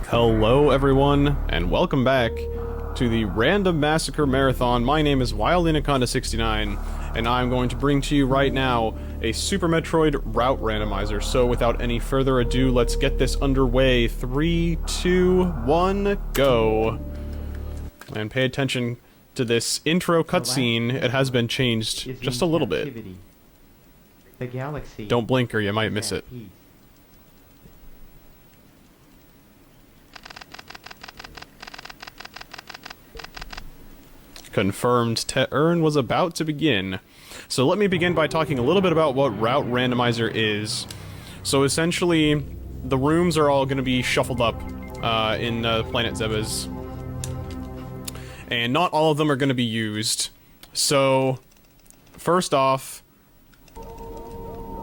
Hello everyone, and welcome back to the Randomassacre Marathon. My name is WildAnaconda69, and I'm going to bring to you right now a Super Metroid route randomizer. So without any further ado, let's get this underway. 3, 2, 1, go. And pay attention to this intro cutscene. It has been changed just a little bit. The galaxy. Don't blink or you might miss it. Confirmed turn was about to begin. So let me begin by talking a little bit about what Route Randomizer is. So essentially, the rooms are all going to be shuffled up in Planet Zebes. And not all of them are going to be used. So, first off,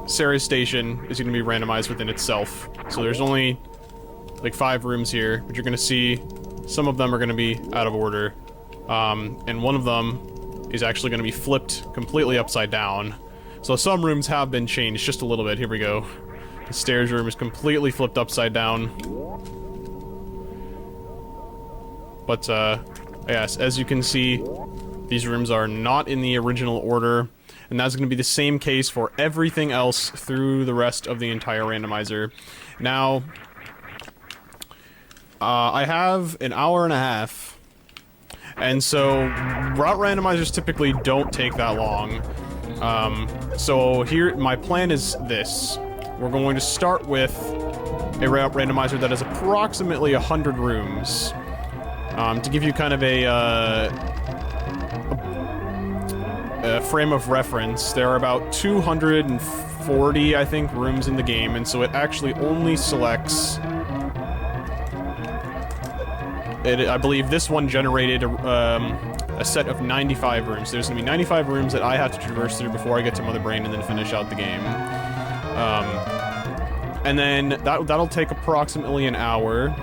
Sarah's Station is going to be randomized within itself. So there's only like 5 rooms here, but you're going to see some of them are going to be out of order. And one of them is actually going to be flipped completely upside down. So some rooms have been changed just a little bit. Here we go. The stairs room is completely flipped upside down. But, yes, as you can see, these rooms are not in the original order. And that's going to be the same case for everything else through the rest of the entire randomizer. Now, I have an hour and a half. And so, route randomizers typically don't take that long. So here, my plan is this. We're going to start with a route randomizer that has approximately 100 rooms. To give you kind of a frame of reference, there are about 240, I think, rooms in the game, and so it actually only selects... I believe this one generated a set of 95 rooms. There's going to be 95 rooms that I have to traverse through before I get to Mother Brain and then finish out the game. And then that'll take approximately an hour.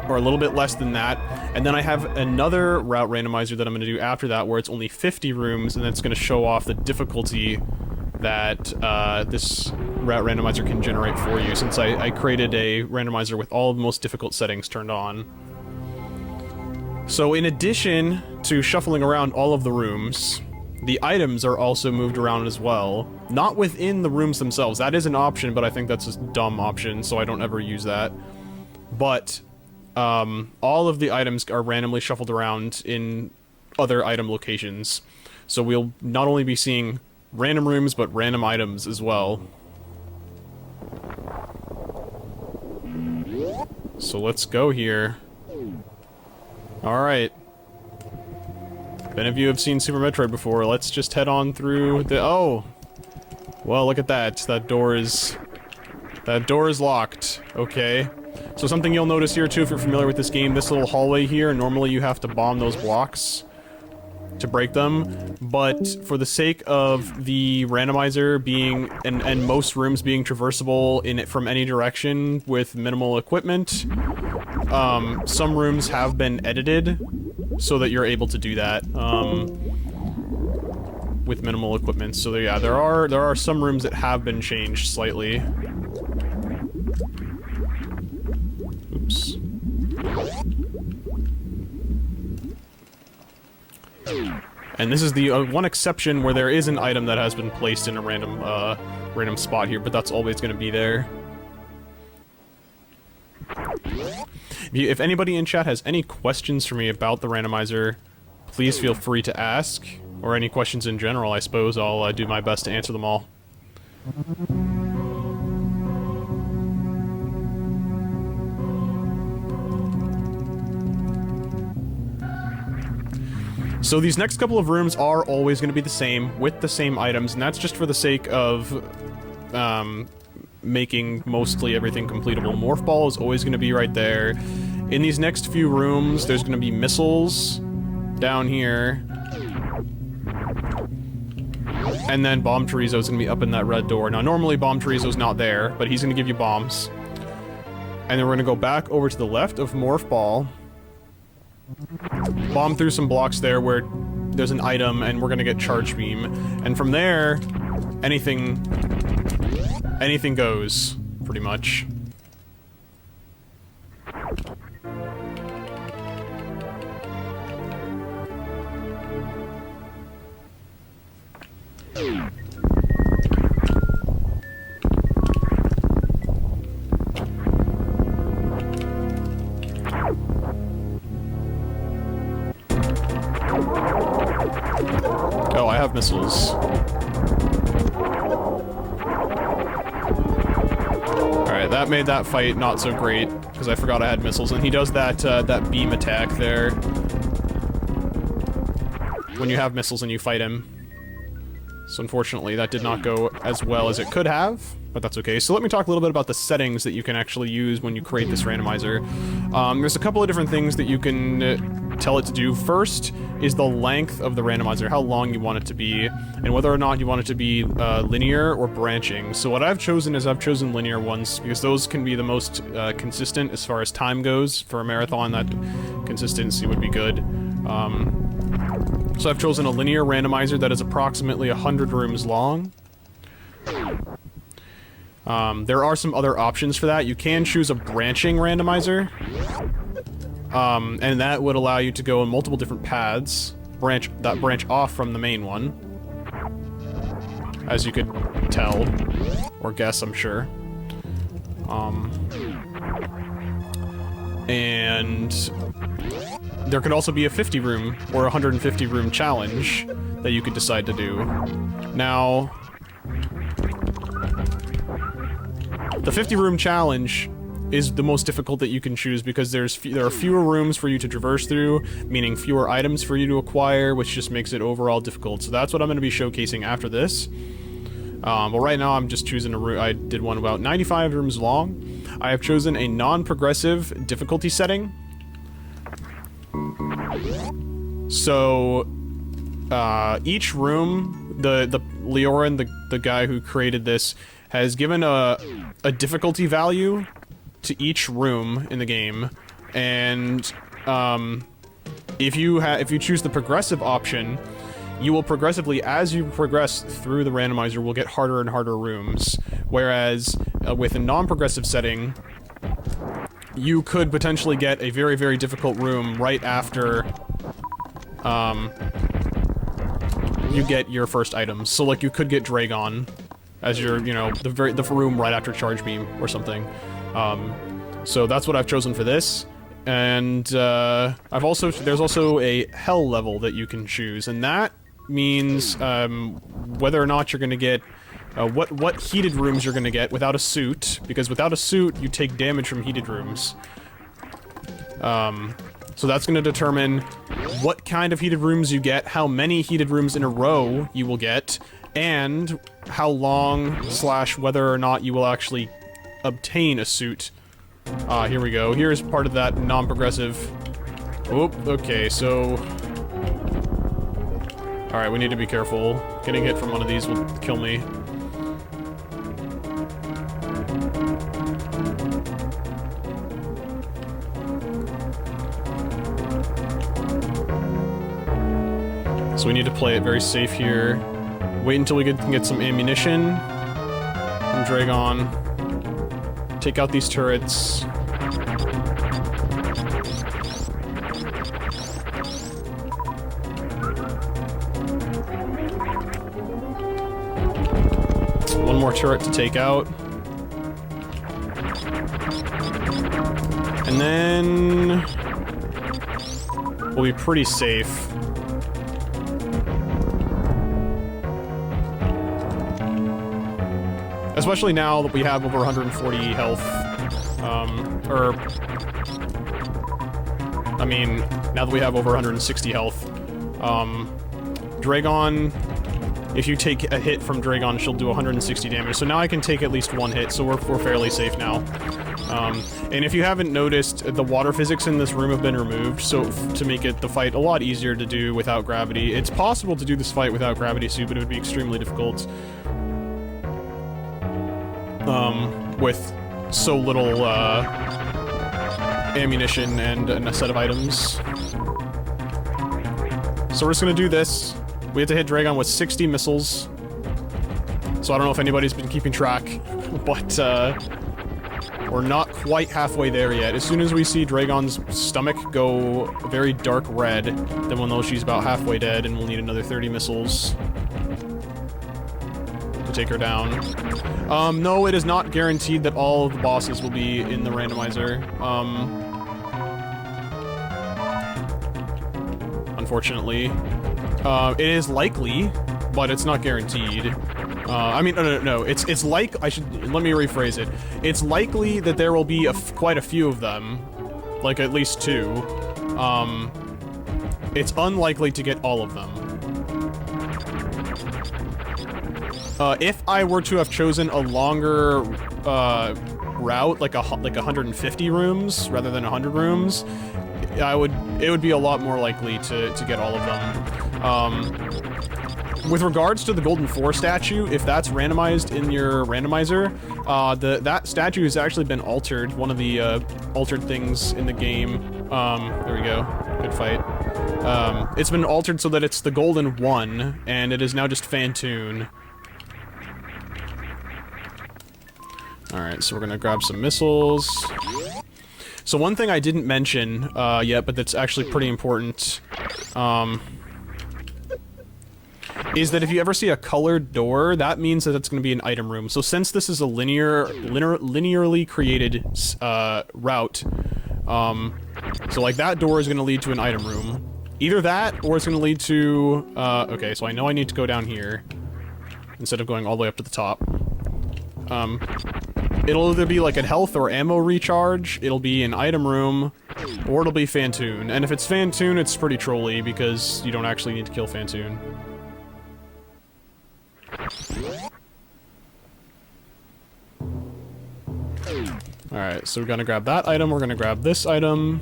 Or a little bit less than that. And then I have another route randomizer that I'm going to do after that where it's only 50 rooms, and that's going to show off the difficulty that this route randomizer can generate for you, since I created a randomizer with all of the most difficult settings turned on. So in addition to shuffling around all of the rooms, the items are also moved around as well. Not within the rooms themselves. That is an option, but I think that's a dumb option, so I don't ever use that. But all of the items are randomly shuffled around in other item locations. So we'll not only be seeing random rooms, but random items as well. So let's go here. Alright. If any of you have seen Super Metroid before, let's just head on through the... Oh! Well, look at that. That door is locked. Okay. So something you'll notice here, too, if you're familiar with this game, this little hallway here, normally you have to bomb those blocks to break them, but for the sake of the randomizer being, and most rooms being traversable in it from any direction with minimal equipment, some rooms have been edited so that you're able to do that, with minimal equipment. So yeah, there are some rooms that have been changed slightly. Oops. And this is the one exception where there is an item that has been placed in a random spot here, but that's always going to be there. If anybody in chat has any questions for me about the randomizer, please feel free to ask. Or any questions in general, I suppose. I'll do my best to answer them all. So these next couple of rooms are always going to be the same, with the same items, and that's just for the sake of making mostly everything completable. Morph Ball is always going to be right there. In these next few rooms, there's going to be missiles down here. And then Bomb Chorizo is going to be up in that red door. Now, normally Bomb Chorizo's not there, but he's going to give you bombs. And then we're going to go back over to the left of Morph Ball. bomb through some blocks there where there's an item, and we're gonna get charge beam. And from there, anything goes, pretty much. Oh, I have missiles. Alright, that made that fight not so great, because I forgot I had missiles, and he does that, that beam attack there when you have missiles and you fight him. So unfortunately, that did not go as well as it could have, but that's okay. So let me talk a little bit about the settings that you can actually use when you create this randomizer. There's a couple of different things that you can tell it to do. First is the length of the randomizer, how long you want it to be, and whether or not you want it to be linear or branching. So what I've chosen is I've chosen linear ones, because those can be the most consistent as far as time goes. For a marathon, that consistency would be good. So I've chosen a linear randomizer that is approximately 100 rooms long. There are some other options for that. You can choose a branching randomizer. And that would allow you to go in multiple different paths, branch off from the main one. As you could tell, or guess, I'm sure. And there could also be a 50 room or 150 room challenge that you could decide to do. Now, the 50 room challenge is the most difficult that you can choose, because there are fewer rooms for you to traverse through, meaning fewer items for you to acquire, which just makes it overall difficult. So that's what I'm going to be showcasing after this. But right now I'm just choosing a room. I did one about 95 rooms long. I have chosen a non-progressive difficulty setting. So each room, the Leorin, the guy who created this, has given a difficulty value to each room in the game, and if you choose the progressive option, you will progressively, as you progress through the randomizer, will get harder and harder rooms. Whereas with a non-progressive setting, you could potentially get a very, very difficult room right after you get your first items. So like you could get Dragon as your, you know, the room right after Charge Beam or something. So that's what I've chosen for this. And there's also a hell level that you can choose, and that means whether or not you're gonna get what heated rooms you're gonna get without a suit, because without a suit you take damage from heated rooms. So that's gonna determine what kind of heated rooms you get, how many heated rooms in a row you will get, and how long / whether or not you will actually obtain a suit. Here we go. Here's part of that non-progressive. Oop, okay, so... Alright, we need to be careful. Getting hit from one of these will kill me. So we need to play it very safe here. Wait until we can get some ammunition from Dragon. Take out these turrets. One more turret to take out. And then we'll be pretty safe. Especially now that we have over 140 health, I mean, now that we have over 160 health. Dragon, if you take a hit from Dragon, she'll do 160 damage, so now I can take at least one hit, so we're fairly safe now. And if you haven't noticed, the water physics in this room have been removed, so to make the fight a lot easier to do without gravity. It's possible to do this fight without gravity suit, but it would be extremely difficult. With so little, ammunition and a set of items. So we're just gonna do this. We have to hit Dragon with 60 missiles. So I don't know if anybody's been keeping track, but we're not quite halfway there yet. As soon as we see Dragon's stomach go very dark red, then we'll know she's about halfway dead, and we'll need another 30 missiles to take her down. No, it is not guaranteed that all of the bosses will be in the randomizer. Unfortunately. It is likely, but it's not guaranteed. I mean, no. It's like, let me rephrase it. It's likely that there will be quite a few of them. Like, at least 2. It's unlikely to get all of them. If I were to have chosen a longer, route, like 150 rooms, rather than 100 rooms, it would be a lot more likely to get all of them. With regards to the Golden 4 statue, if that's randomized in your randomizer, that statue has actually been altered. One of the altered things in the game. There we go. Good fight. It's been altered so that it's the Golden 1, and it is now just Phantoon. Alright, so we're gonna grab some missiles. So one thing I didn't mention yet, but that's actually pretty important, is that if you ever see a colored door, that means that it's going to be an item room. So since this is a linearly created route, so like that door is going to lead to an item room. Either that, or it's going to lead to, okay, so I know I need to go down here, instead of going all the way up to the top. It'll either be like a health or ammo recharge, it'll be an item room, or it'll be Phantoon. And if it's Phantoon, it's pretty trolly, because you don't actually need to kill Phantoon. Alright, so we're gonna grab that item, we're gonna grab this item.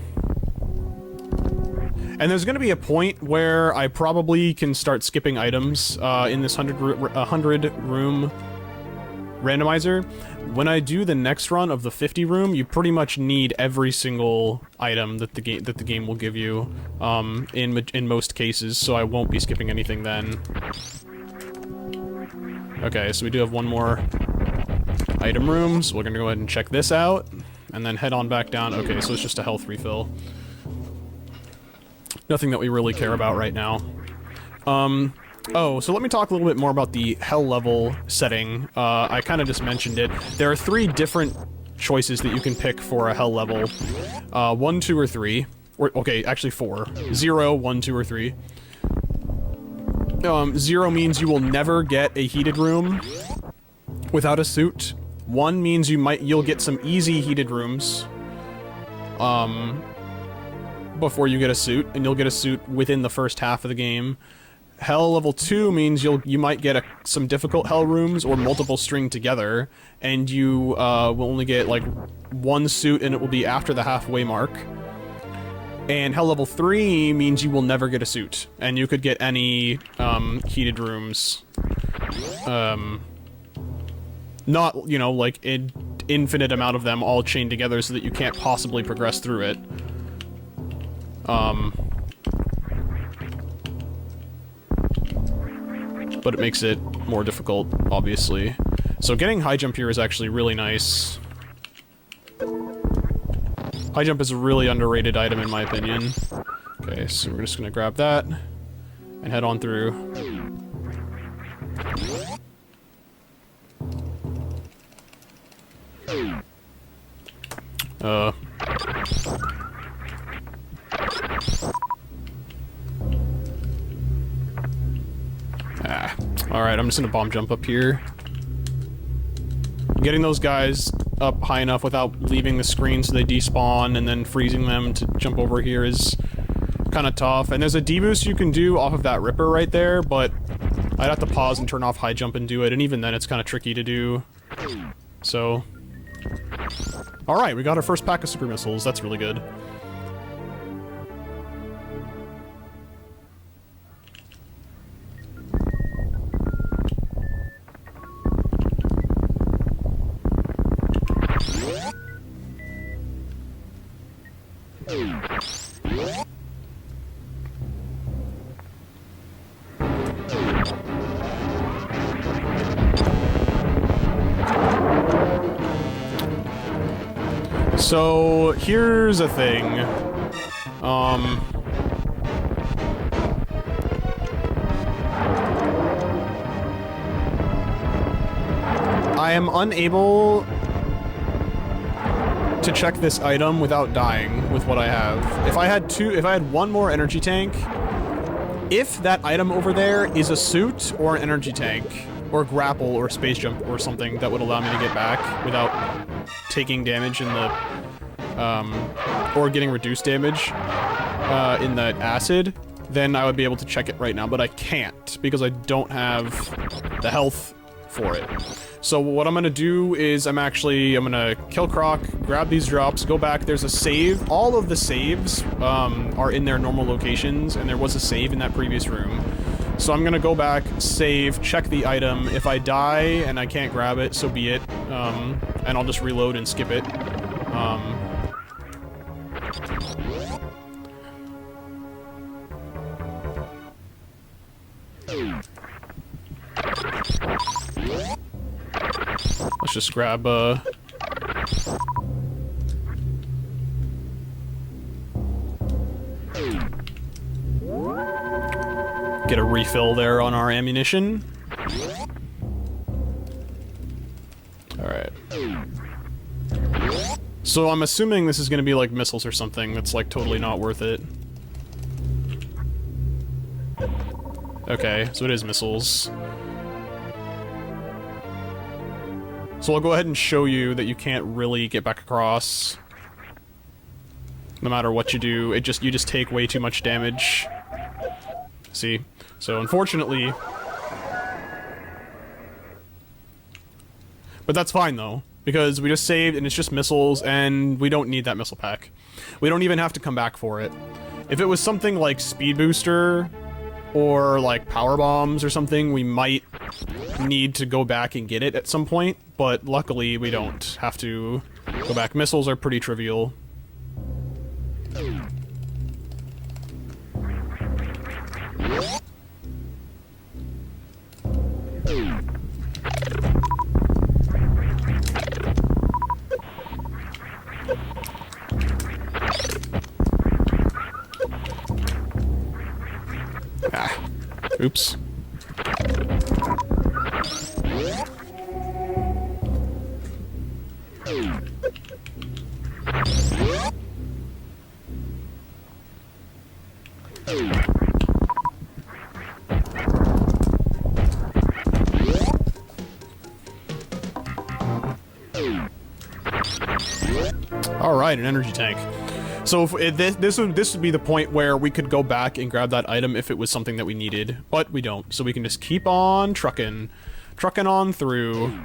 And there's gonna be a point where I probably can start skipping items in this 100 room randomizer. When I do the next run of the 50 room, you pretty much need every single item that the game will give you in most cases, so I won't be skipping anything then. Okay, so we do have one more item room, so we're gonna go ahead and check this out, and then head on back down. Okay, so it's just a health refill. Nothing that we really care about right now. Oh, so let me talk a little bit more about the hell level setting. I kind of just mentioned it. There are 3 different choices that you can pick for a hell level. 1, 2, or 3. Or, okay, actually 4. 0, 1, 2, or 3. 0 means you will never get a heated room without a suit. 1 means you'll get some easy heated rooms before you get a suit, and you'll get a suit within the first half of the game. Hell level 2 means you might get some difficult hell rooms or multiple string together, and you will only get like 1 suit, and it will be after the halfway mark. And hell level 3 means you will never get a suit, and you could get any heated rooms. Not, you know, like an infinite amount of them all chained together so that you can't possibly progress through it. But it makes it more difficult, obviously. So getting high jump here is actually really nice. High jump is a really underrated item in my opinion. Okay, so we're just gonna grab that and head on through. Alright, I'm just gonna bomb jump up here. Getting those guys up high enough without leaving the screen so they despawn and then freezing them to jump over here is kind of tough. And there's a deboost you can do off of that Ripper right there, but I'd have to pause and turn off high jump and do it, and even then it's kind of tricky to do. So... Alright, we got our first pack of super missiles, that's really good. So, here's a thing. I am unable to check this item without dying with what I have. If I had one more energy tank, if that item over there is a suit or an energy tank, or grapple or space jump or something that would allow me to get back without taking damage in the, or getting reduced damage in the acid, then I would be able to check it right now, but I can't because I don't have the health for it. So what I'm gonna do is I'm gonna kill Croc, grab these drops, go back. There's a save. All of the saves are in their normal locations, and there was a save in that previous room. So I'm gonna go back, save, check the item. If I die and I can't grab it, so be it. And I'll just reload and skip it. Let's just grab, get a refill there on our ammunition. Alright. So I'm assuming this is gonna be like missiles or something that's like totally not worth it. Okay, so it is missiles. So I'll go ahead and show you that you can't really get back across. No matter what you do, you just take way too much damage. See? So unfortunately... But that's fine though, because we just saved and it's just missiles and we don't need that missile pack. We don't even have to come back for it. If it was something like Speed Booster or like Power Bombs or something, we might need to go back and get it at some point, but luckily we don't have to go back. Missiles are pretty trivial. Ah. Oops. Alright, an energy tank. So if this would be the point where we could go back and grab that item if it was something that we needed, but we don't. So we can just keep on trucking on through.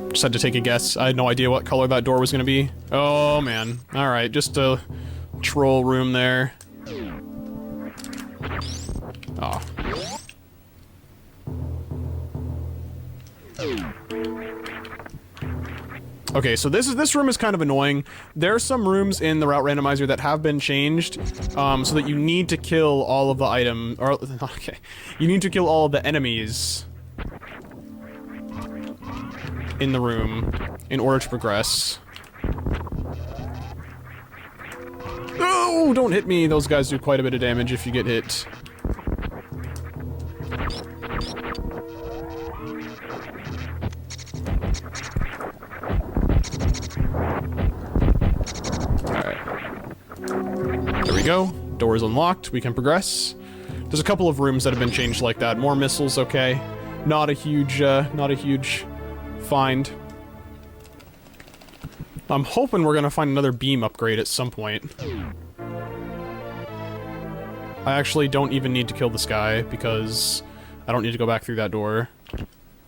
Just had to take a guess. I had no idea what color that door was gonna be. Oh man. Alright, just a troll room there. Oh. Okay, so this room is kind of annoying. There are some rooms in the route randomizer that have been changed, so that you need to kill all of the okay, you need to kill all of the enemies in the room in order to progress. Oh, don't hit me! Those guys do quite a bit of damage if you get hit. There we go. Door is unlocked. We can progress. There's a couple of rooms that have been changed like that. More missiles, okay. Not a huge find. I'm hoping we're gonna find another beam upgrade at some point. I actually don't even need to kill this guy because I don't need to go back through that door.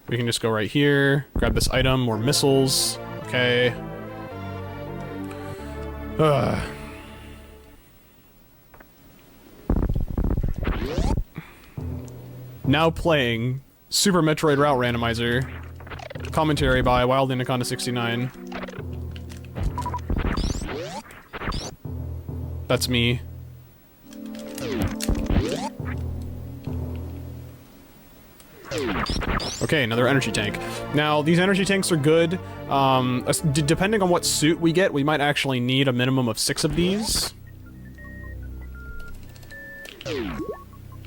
We can just go right here, grab this item, more missiles. Okay. Now playing Super Metroid Route Randomizer. Commentary by Wild Anaconda 69. That's me. Okay, another energy tank. Now, these energy tanks are good. Depending on what suit we get, we might actually need a minimum of 6 of these.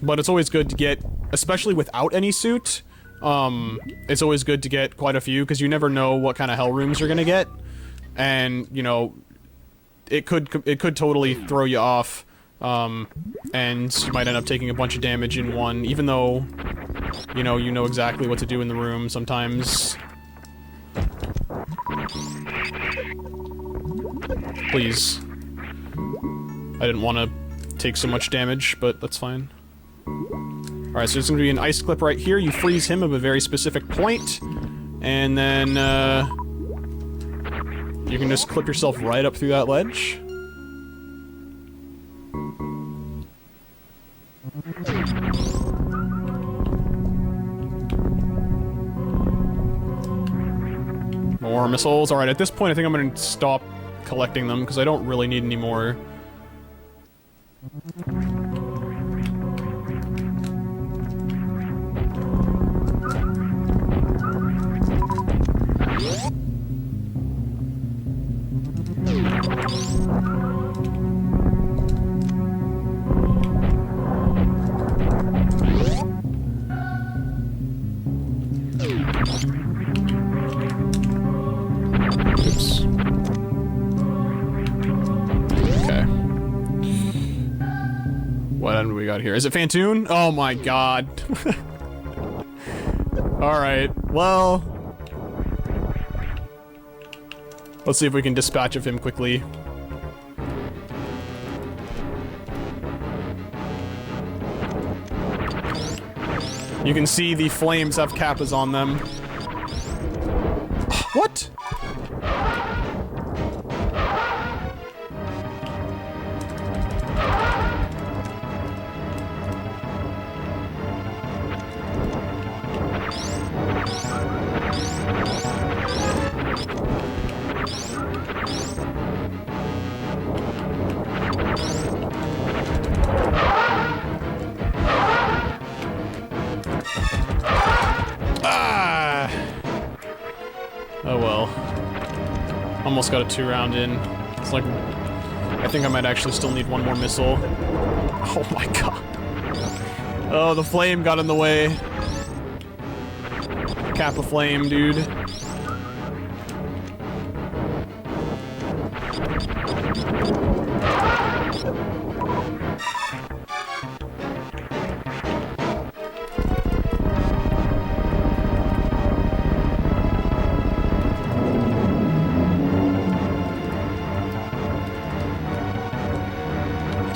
But it's always good to get, especially without any suit, it's always good to get quite a few, because you never know what kind of hell rooms you're gonna get. And, you know, it could totally throw you off, and you might end up taking a bunch of damage in one, even though, you know exactly what to do in the room sometimes. Please. I didn't want to take so much damage, but that's fine. Alright, so there's gonna be an ice clip right here. You freeze him at a very specific point, and then, you can just clip yourself right up through that ledge. More missiles. Alright, at this point I think I'm gonna stop collecting them, because I don't really need any more. Oops. Okay. What end do we got here? Is it Fantoon? Oh my god. Alright, well... let's see if we can dispatch of him quickly. You can see the flames have kappas on them. What? Oh well. Almost got a 2-round in. It's like... I think I might actually still need one more missile. Oh my god. Oh, the flame got in the way. Kappa flame, dude.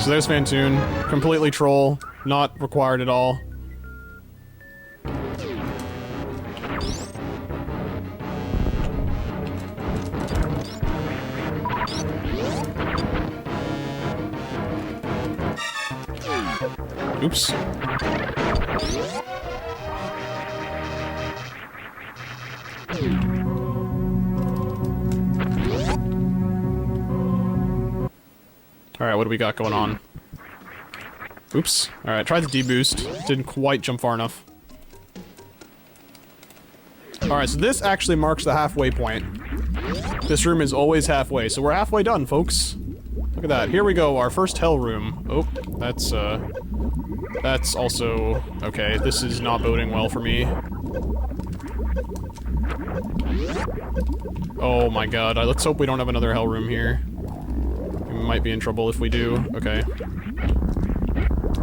So there's Fantoon. Completely troll. Not required at all. Oops. Alright, what do we got going on? Oops. Alright, tried the D-boost. Didn't quite jump far enough. Alright, so this actually marks the halfway point. This room is always halfway, so we're halfway done, folks. Look at that. Here we go, our first hell room. Oh, that's also... okay, this is not boding well for me. Oh my god, let's hope we don't have another hell room here. We might be in trouble if we do. Okay.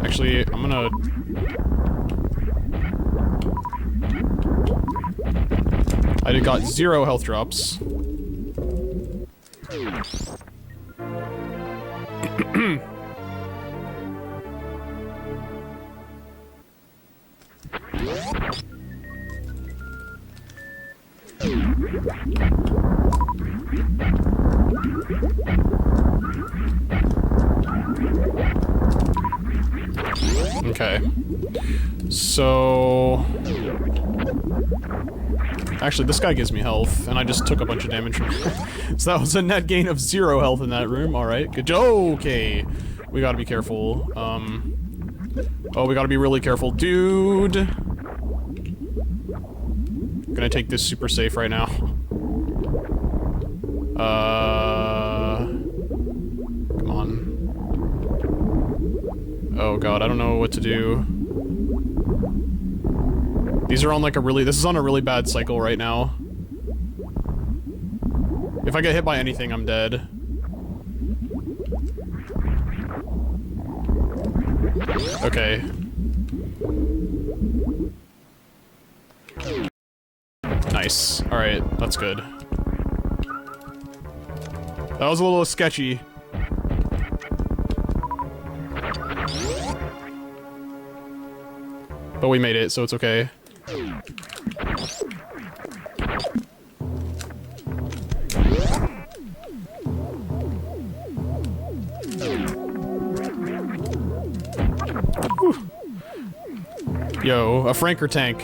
Actually, I'm gonna... I got 0 health drops. Okay. So... actually, this guy gives me health, and I just took a bunch of damage from him. So that was a net gain of 0 health in that room. Alright, good. Okay. We gotta be careful. Oh, we gotta be really careful. Dude! gonna take this super safe right now. Come on. Oh god, I don't know what to do. These are on like a really- this is on a really bad cycle right now. If I get hit by anything, I'm dead. Okay. Nice. Alright, that's good. That was a little sketchy. But we made it, so it's okay. Yo, a Franker tank.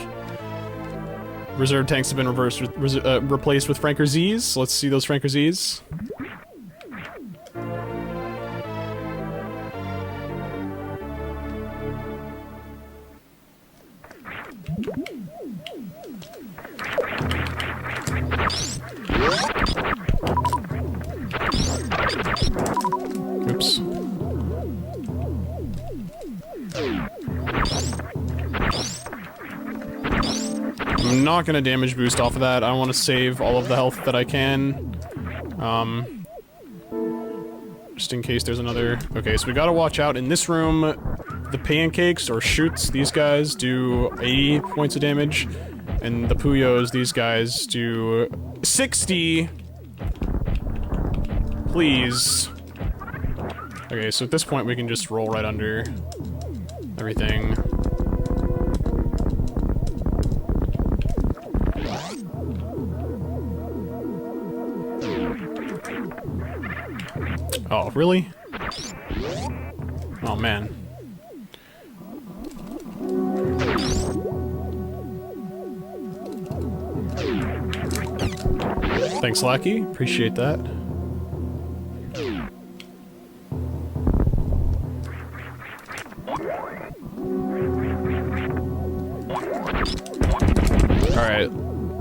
Reserve tanks have been replaced with Franker Zs. Let's see those Franker Zs. Oops. I'm not gonna damage boost off of that. I want to save all of the health that I can. Just in case there's another... Okay, so we gotta watch out. In this room, the pancakes, or shoots, these guys do 80 points of damage. And the Puyos, these guys do 60. Please. Okay, so at this point we can just roll right under everything. Oh, really? Oh, man. Thanks, Lackey. Appreciate that. Alright.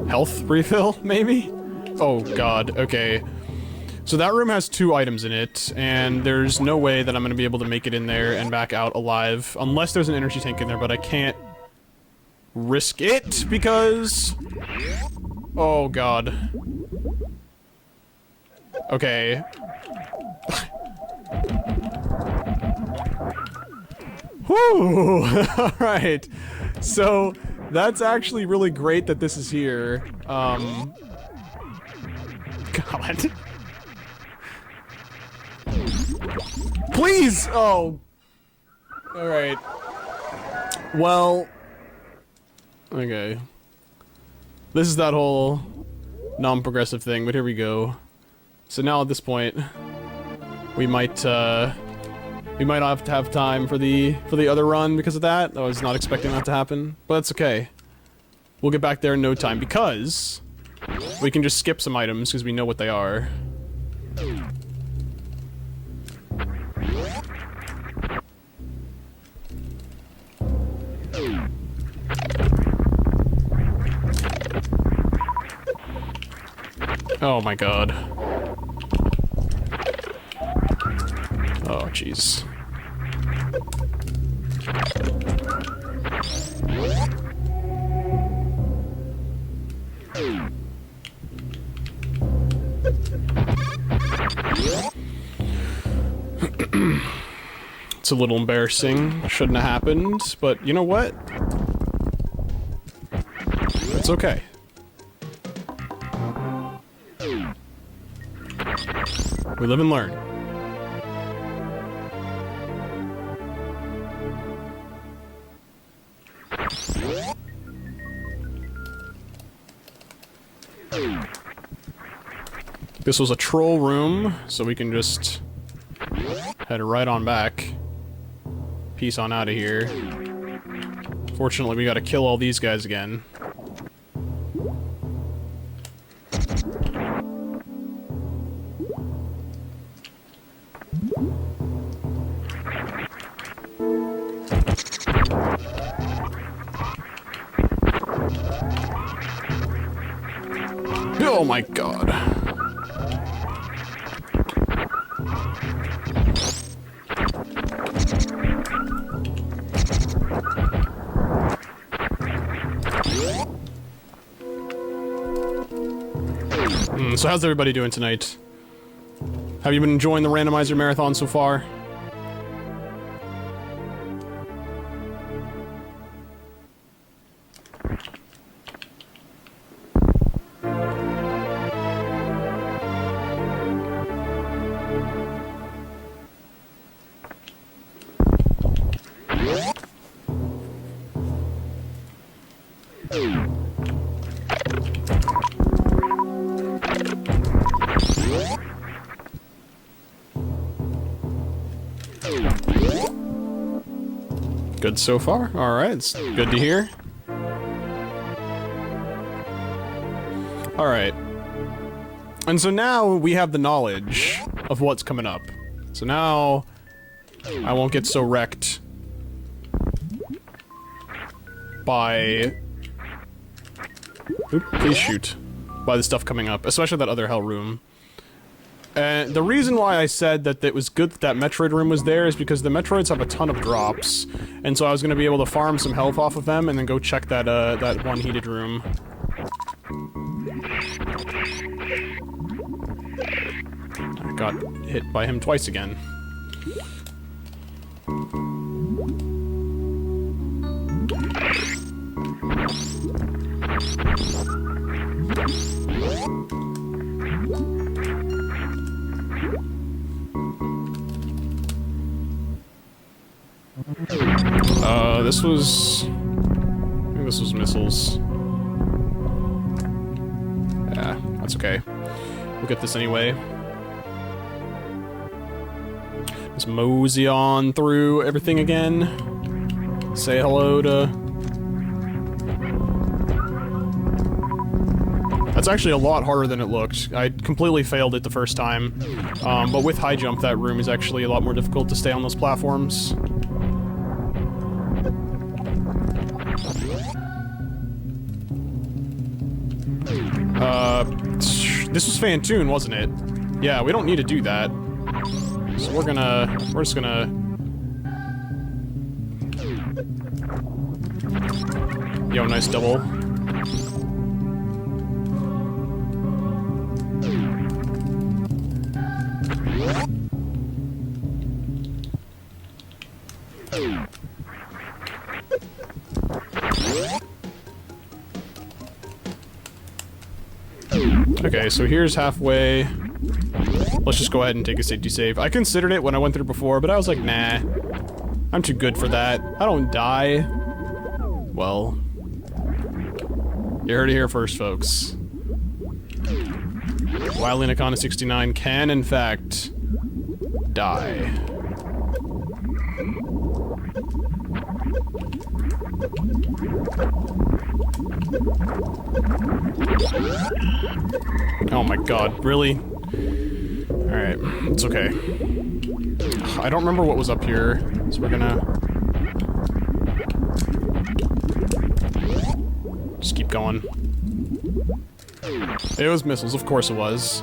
Health refill, maybe? Oh, God. Okay. So that room has 2 items in it, and there's no way that I'm gonna be able to make it in there and back out alive, unless there's an energy tank in there, but I can't risk it, because... Oh, God. Okay. Whew! Alright. So, that's actually really great that this is here. God. Please! Oh. Alright. Well. Okay. This is that whole non-progressive thing, but here we go. So now at this point, we might not have to have time for the other run because of that. I was not expecting that to happen, but that's okay. We'll get back there in no time because we can just skip some items because we know what they are. Oh my god. Oh jeez. It's a little embarrassing. Shouldn't have happened, but you know what? It's okay. We live and learn. This was a troll room, so we can just head right on back. Peace on out of here. Fortunately, we gotta kill all these guys again. Oh my god. So how's everybody doing tonight? Have you been enjoying the Randomizer marathon so far? Good so far? Alright, it's good to hear. Alright. And so now we have the knowledge of what's coming up. So now I won't get so wrecked by... Oop, please shoot. By the stuff coming up, especially that other hell room. And the reason why I said that it was good that that Metroid room was there is because the Metroids have a ton of drops, and so I was going to be able to farm some health off of them and then go check that, that one heated room. I got hit by him twice again. This was... I think this was missiles. Yeah, that's okay. We'll get this anyway. Just mosey on through everything again. Say hello to... That's actually a lot harder than it looked. I completely failed it the first time. But with high jump, that room is actually a lot more difficult to stay on those platforms. This was Fantoon, wasn't it? Yeah, we don't need to do that. So we're just gonna... Yo, nice double. Okay, so here's halfway. Let's just go ahead and take a safety save. I considered it when I went through before, but I was like, nah. I'm too good for that. I don't die. Well. You heard it here first, folks. Wily Nakana 69 can, in fact, die. Oh my god, really? Alright, it's okay. I don't remember what was up here, so we're gonna... just keep going. It was missiles, of course it was.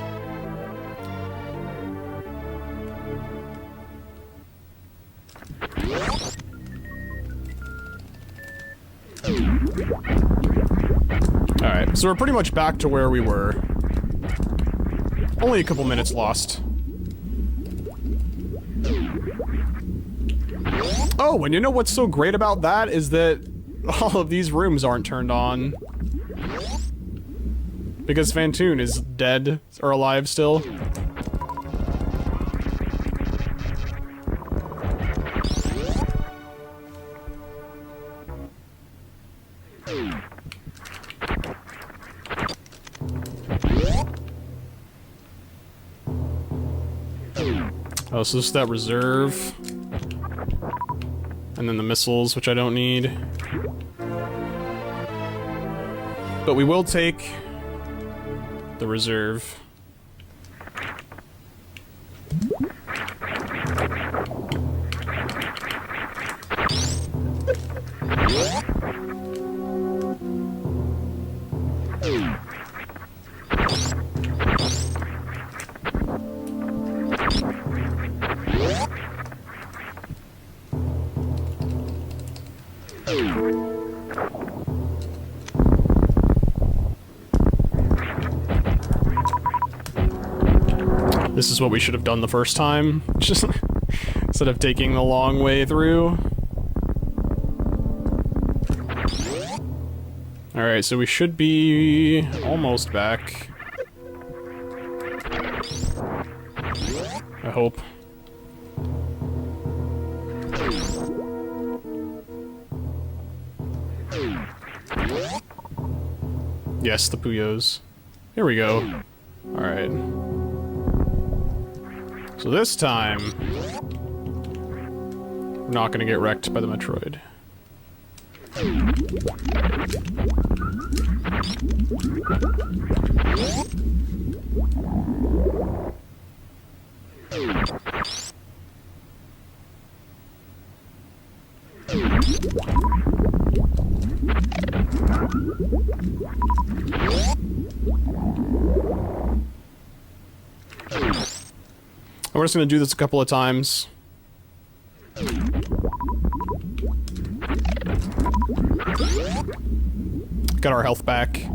Alright, so we're pretty much back to where we were. Only a couple minutes lost. Oh, and you know what's so great about that is that all of these rooms aren't turned on. Because Fantoon is dead, or alive still. Oh, so this is that reserve. And then the missiles, which I don't need. But we will take the reserve. This is what we should have done the first time, just instead of taking the long way through. Alright, so we should be almost back. I hope. Yes, the Puyos. Here we go. Alright. So this time, we're not gonna get wrecked by the Metroid. We're just gonna do this a couple of times. Got our health back.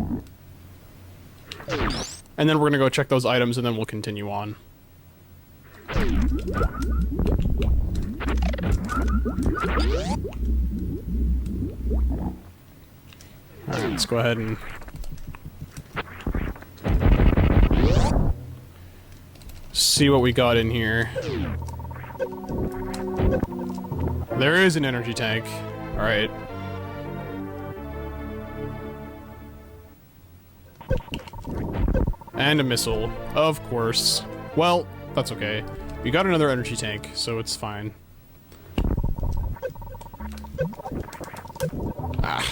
And then we're gonna go check those items and then we'll continue on. Alright, let's go ahead and... see what we got in here. There is an energy tank. Alright. And a missile, of course. Well, that's okay. We got another energy tank, so it's fine. Ah.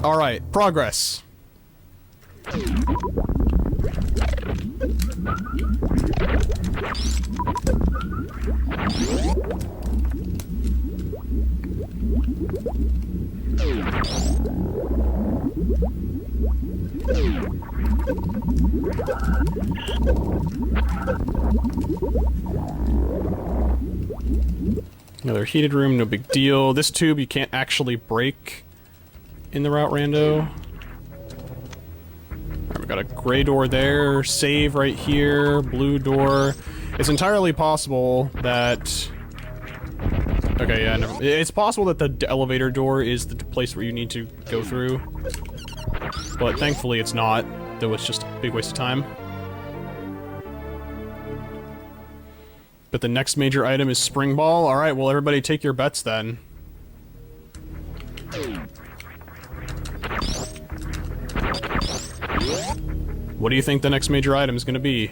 Alright, progress. Another heated room, no big deal. This tube you can't actually break in the route rando. Alright, we got a gray door there, save right here, blue door. It's entirely possible that... okay, yeah, never... it's possible that the elevator door is the place where you need to go through. But thankfully it's not, though it's just a big waste of time. But the next major item is Spring Ball. Alright, well everybody take your bets then. What do you think the next major item is gonna be?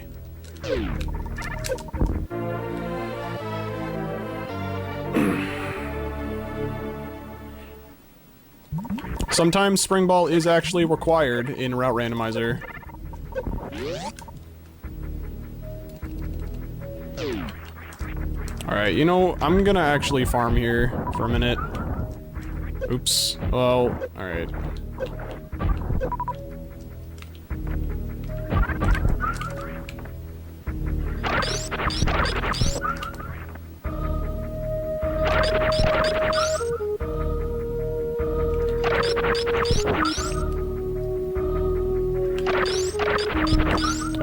Sometimes Spring Ball is actually required in Route Randomizer. Alright, you know, I'm gonna actually farm here for a minute. Oops. Well, alright.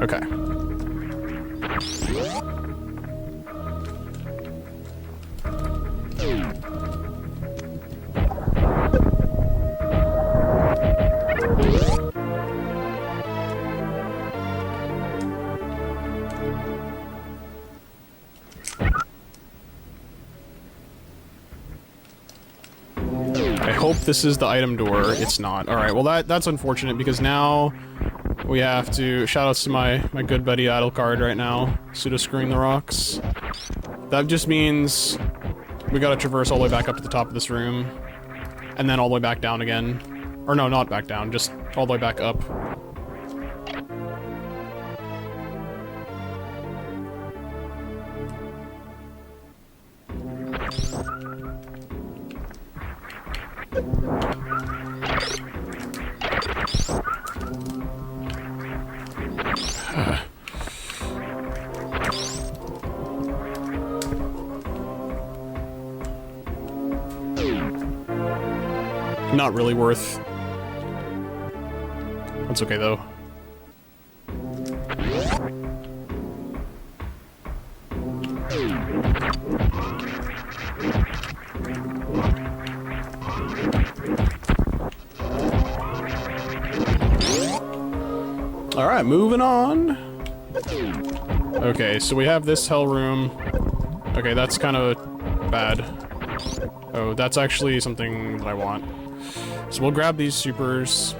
Okay. I hope this is the item door. It's not. Alright, well that's unfortunate because now we have to... shoutouts to my good buddy Idlecard right now. Pseudo-screwing the rocks. That just means we gotta traverse all the way back up to the top of this room. And then all the way back down again. Or no, not back down, just all the way back up. Not really worth. That's okay though. Alright, moving on. Okay, so we have this hell room. Okay, that's kind of bad. Oh, that's actually something that I want. So we'll grab these supers.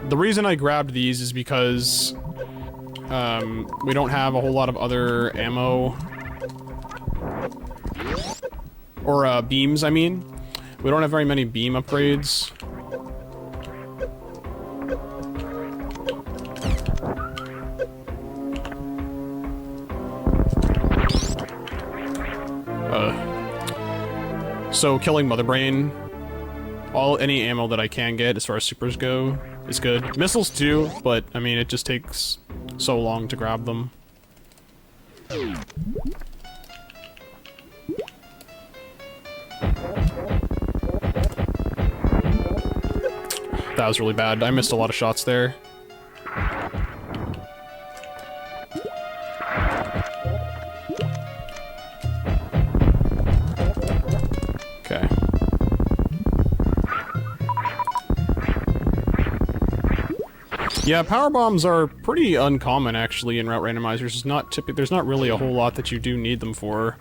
The reason I grabbed these is because we don't have a whole lot of other ammo. Or beams, I mean. We don't have very many beam upgrades. So killing Mother Brain, any ammo that I can get as far as supers go is good. Missiles too, but I mean it just takes so long to grab them. That was really bad. I missed a lot of shots there. Okay. Yeah, power bombs are pretty uncommon actually in route randomizers. There's not really a whole lot that you do need them for.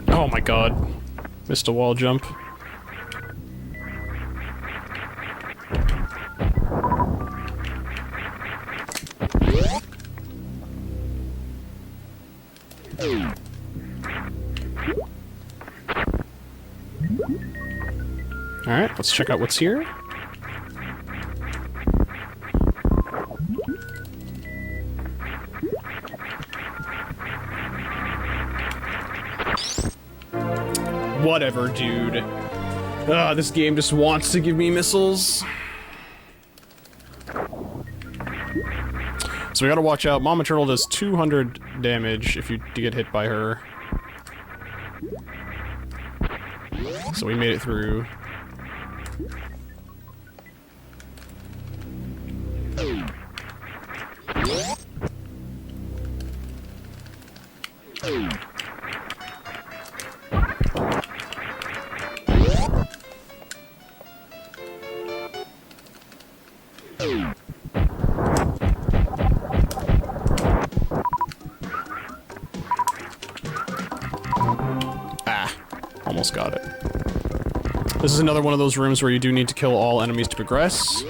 Oh my god. Missed a wall jump. Alright, let's check out what's here. Whatever, dude. This game just wants to give me missiles. So we gotta watch out. Mama Turtle does 200 damage if you get hit by her. So we made it through. Almost got it. This is another one of those rooms where you do need to kill all enemies to progress.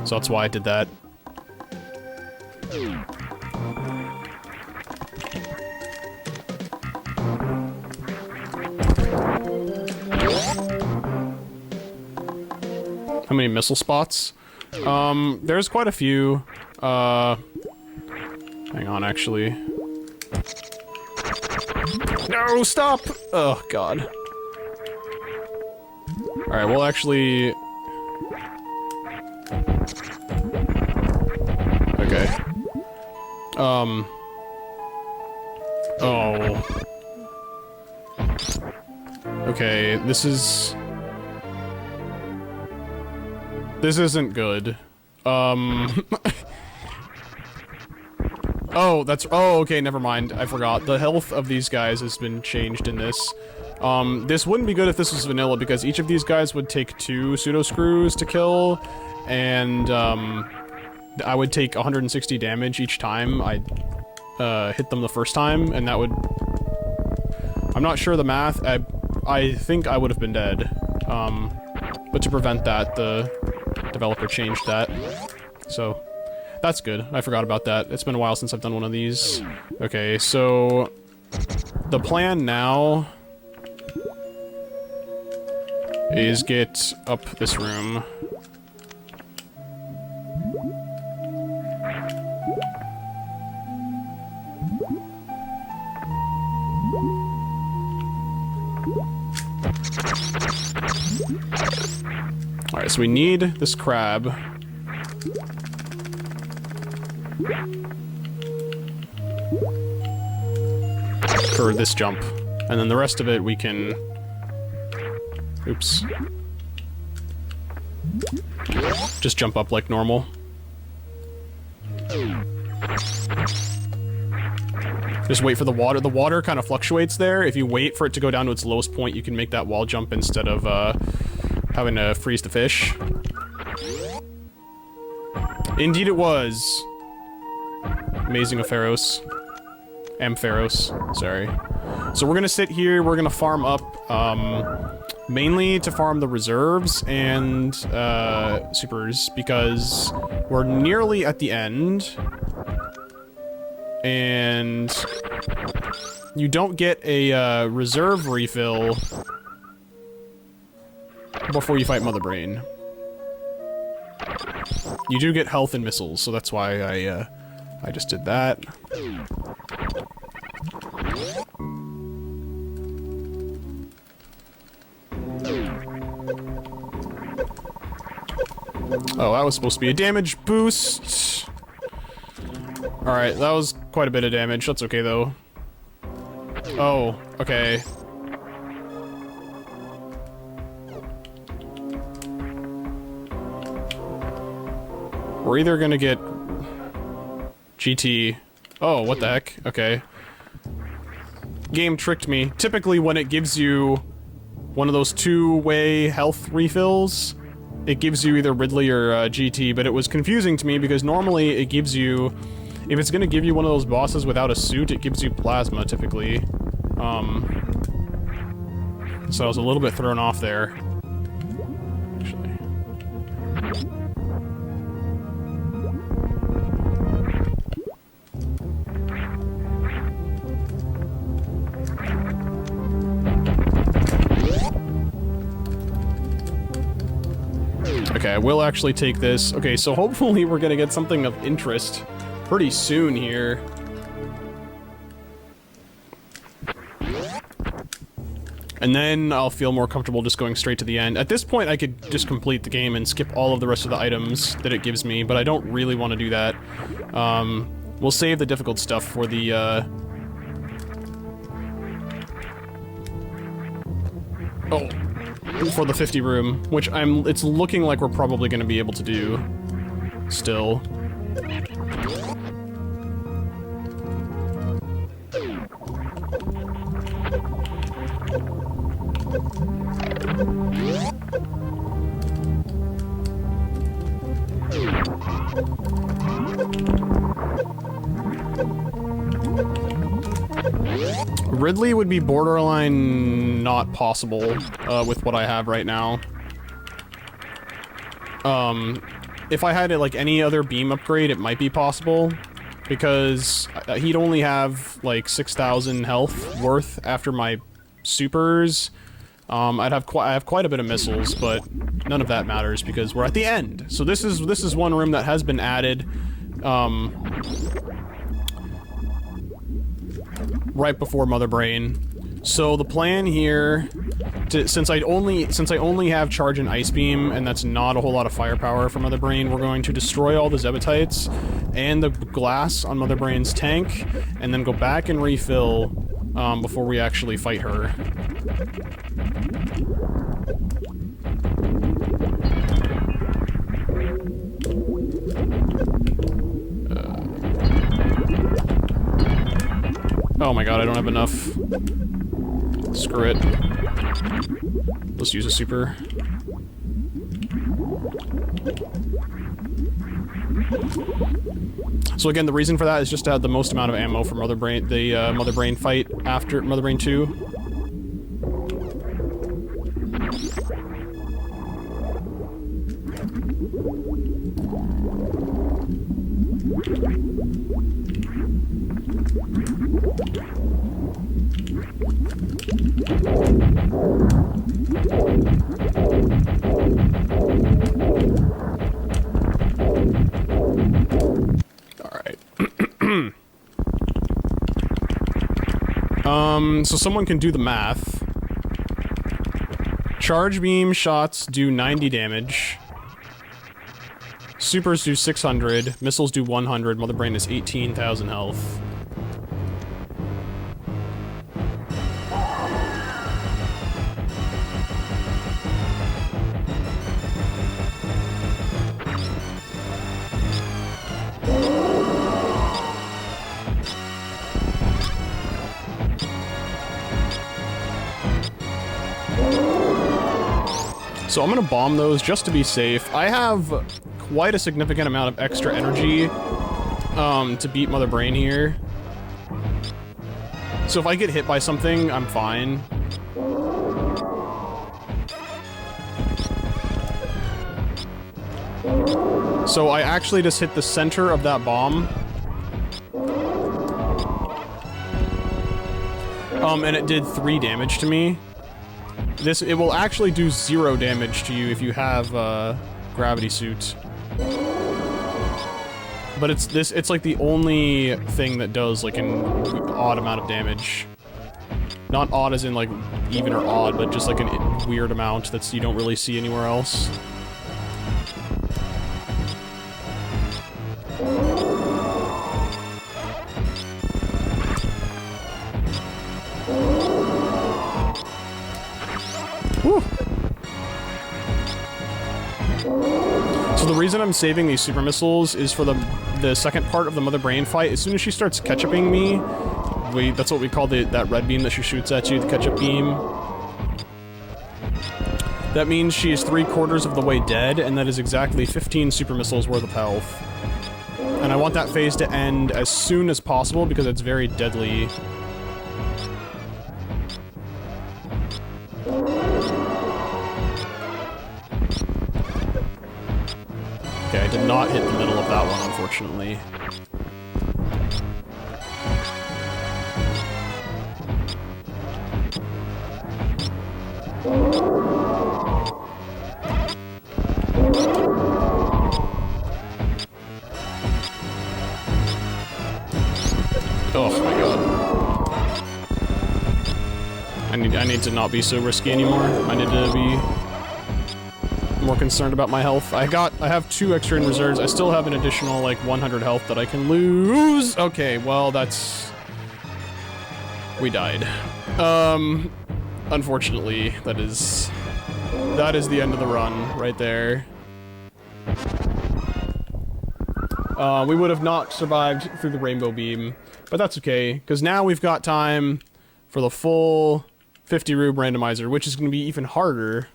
So that's why I did that. How many missile spots? There's quite a few. Hang on, actually. No, stop! Oh, God. Alright, well, actually... Okay. Oh. Okay, this isn't good. Oh, okay, never mind. I forgot. The health of these guys has been changed in this. This wouldn't be good if this was vanilla, because each of these guys would take 2 pseudo-screws to kill, and, I would take 160 damage each time I, hit them the first time, and that would... I'm not sure the math. I think I would have been dead. But to prevent that, the developer changed that. So... that's good. I forgot about that. It's been a while since I've done one of these. Okay, so... the plan now... is get up this room. so we need this crab. For this jump. And then the rest of it we can... Oops. Just jump up like normal. Just wait for the water. The water kind of fluctuates there. If you wait for it to go down to its lowest point, you can make that wall jump instead of having to freeze the fish. Indeed it was. Amazing Ampharos. Ampharos, sorry. So we're gonna sit here, we're gonna farm up, mainly to farm the reserves and, supers, because we're nearly at the end. And you don't get a, reserve refill before you fight Mother Brain. You do get health and missiles, so that's why I just did that. Oh, that was supposed to be a damage boost. Alright, that was quite a bit of damage. That's okay, though. Oh, okay. We're either gonna get... GT. Oh, what the heck? Okay. Game tricked me. Typically, when it gives you one of those two-way health refills, it gives you either Ridley or GT, but it was confusing to me because normally it gives you... If it's gonna give you one of those bosses without a suit, it gives you plasma, typically. So I was a little bit thrown off there. Actually. Okay, I will actually take this. Okay, so hopefully we're gonna get something of interest pretty soon here. And then I'll feel more comfortable just going straight to the end. At this point, I could just complete the game and skip all of the rest of the items that it gives me, but I don't really want to do that. We'll save the difficult stuff for the, Oh, for the 50 room, which it's looking like we're probably going to be able to do still. Ridley would be borderline not possible with what I have right now. If I had it like any other beam upgrade, it might be possible, because he'd only have like 6,000 health worth after my supers. I have quite a bit of missiles, but none of that matters because we're at the end. So this is one room that has been added. Right before Mother Brain. So the plan here, since I only have Charge and Ice Beam, and that's not a whole lot of firepower for Mother Brain, we're going to destroy all the Zebatites and the glass on Mother Brain's tank, and then go back and refill before we actually fight her. Oh my god, I don't have enough. Screw it. Let's use a super. So again, the reason for that is just to have the most amount of ammo for Mother Brain, the Mother Brain fight after Mother Brain 2. So someone can do the math. Charge beam shots do 90 damage. Supers do 600, missiles do 100, Mother Brain is 18,000 health. So I'm gonna bomb those just to be safe. I have quite a significant amount of extra energy to beat Mother Brain here. So if I get hit by something, I'm fine. So I actually just hit the center of that bomb. And it did 3 damage to me. It will actually do 0 damage to you if you have gravity suit. But it's like the only thing that does like an odd amount of damage. Not odd as in like even or odd, but just like a weird amount you don't really see anywhere else. Whew. So the reason I'm saving these super missiles is for the second part of the Mother Brain fight. As soon as she starts ketchuping me, that's what we call that red beam that she shoots at you, the ketchup beam. That means she is 3/4 of the way dead, and that is exactly 15 super missiles worth of health. And I want that phase to end as soon as possible because it's very deadly. Okay, I did not hit the middle of that one, unfortunately. Oh my god. I need to not be so risky anymore. I need to be more concerned about my health. I have 2 extra in reserves. I still have an additional like 100 health that I can lose. Okay, well we died. Unfortunately, that is the end of the run right there. We would have not survived through the rainbow beam, but that's okay, because now we've got time for the full 50 rube randomizer, which is going to be even harder.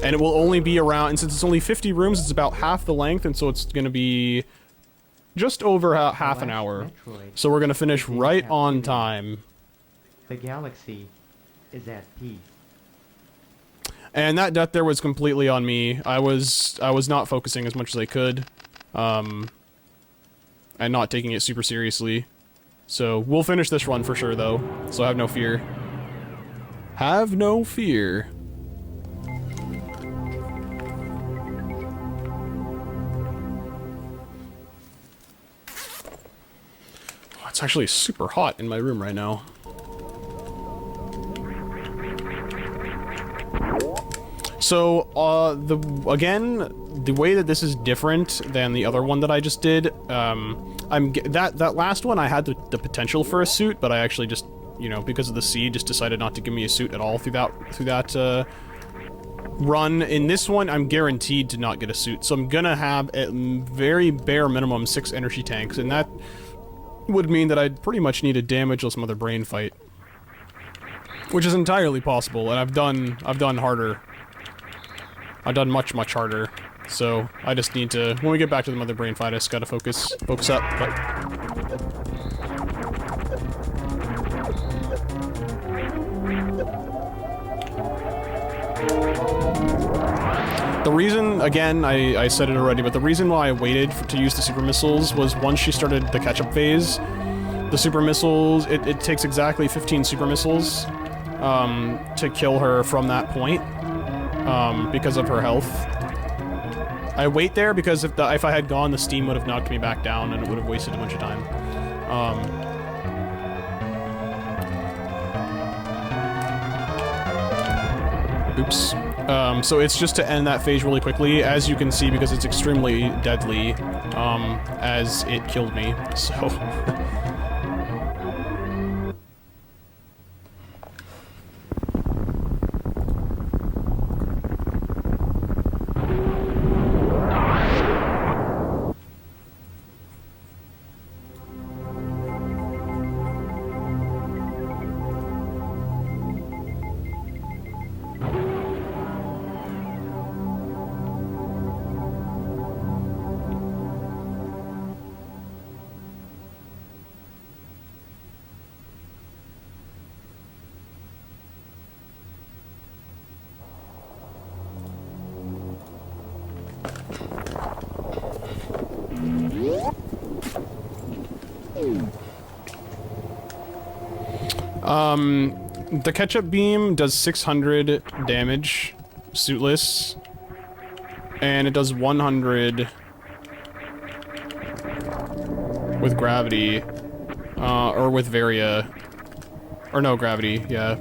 And it will only be around, and since it's only 50 rooms, it's about half the length, and so it's going to be just over half an hour. Metroid So we're going to finish right on time. The galaxy is at peace. And that death there was completely on me. I was not focusing as much as I could, and not taking it super seriously. So we'll finish this run for sure, though. So have no fear. Have no fear. Oh, it's actually super hot in my room right now. So, again, the way that this is different than the other one that I just did, that last one I had the potential for a suit, but I actually just, you know, because of the seed, just decided not to give me a suit at all through that run. In this one, I'm guaranteed to not get a suit, so I'm gonna have at very bare minimum 6 energy tanks, and that would mean that I'd pretty much need a damageless Mother Brain fight, which is entirely possible, and I've done harder. I've done much harder, so I just need to, when we get back to the Mother Brain fight, I just gotta focus up, but... The reason, again, I said it already, but the reason why I waited to use the super missiles was once she started the catch-up phase, the super missiles, it takes exactly 15 super missiles to kill her from that point. Because of her health. I wait there because if I had gone, the steam would have knocked me back down and it would have wasted a bunch of time. Oops. So it's just to end that phase really quickly, as you can see, because it's extremely deadly, as it killed me, so... The ketchup beam does 600 damage, suitless, and it does 100 with gravity, or with Varia, or no, gravity, yeah.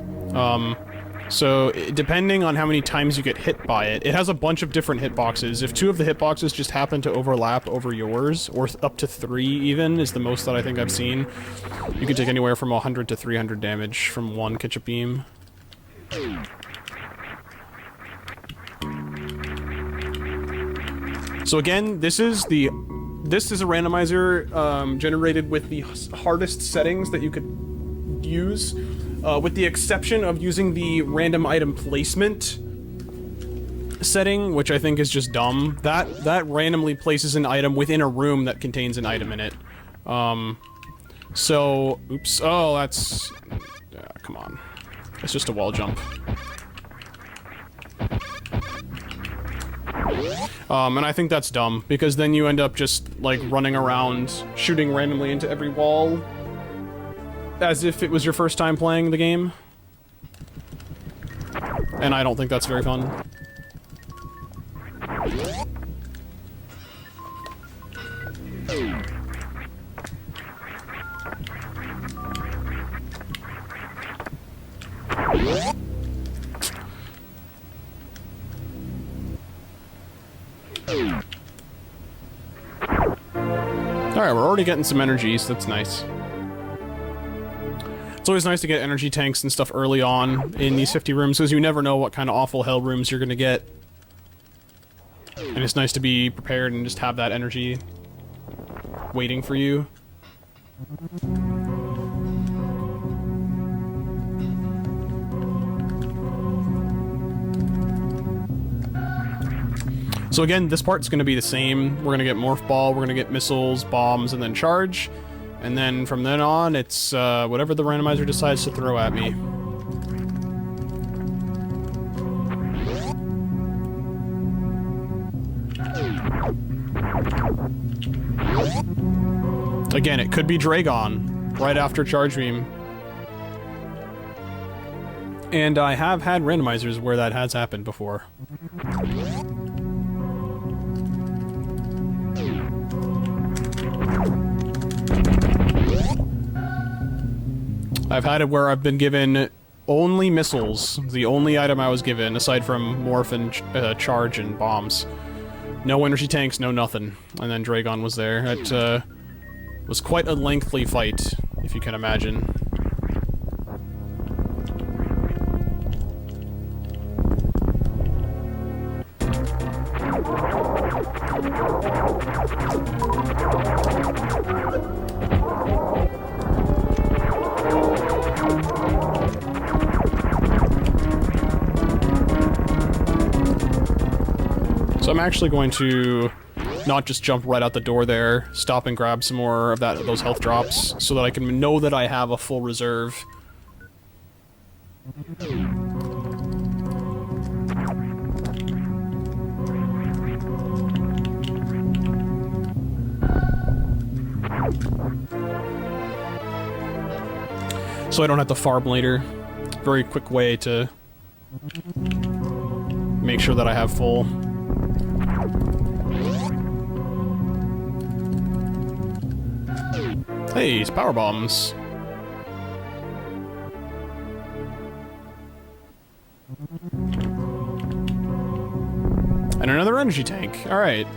So, depending on how many times you get hit by it, it has a bunch of different hitboxes. If 2 of the hitboxes just happen to overlap over yours, or up to 3 even, is the most that I think I've seen, you can take anywhere from 100 to 300 damage from one ketchup beam. So again, this is a randomizer generated with the hardest settings that you could use. With the exception of using the random item placement setting, which I think is just dumb. That randomly places an item within a room that contains an item in it. So, oops, oh, that's... come on. It's just a wall jump. And I think that's dumb, because then you end up just, like, running around, shooting randomly into every wall, as if it was your first time playing the game. And I don't think that's very fun. Alright, we're already getting some energy, so that's nice. It's always nice to get energy tanks and stuff early on in these 50 rooms, because you never know what kind of awful hell rooms you're gonna get. And it's nice to be prepared and just have that energy waiting for you. So again, this part's gonna be the same. We're gonna get Morph Ball, we're gonna get missiles, bombs, and then charge. And then from then on, it's whatever the randomizer decides to throw at me. Again, it could be Dragon right after Charge Beam. And I have had randomizers where that has happened before. I've had it where I've been given only missiles, the only item I was given, aside from Morph and Charge and bombs. No energy tanks, no nothing. And then Dragon was there. It was quite a lengthy fight, if you can imagine. So I'm actually going to not just jump right out the door there, stop and grab some more of those health drops, so that I can know that I have a full reserve. So I don't have to farm later. Very quick way to make sure that I have full. Hey, it's power bombs. And another energy tank. Alright.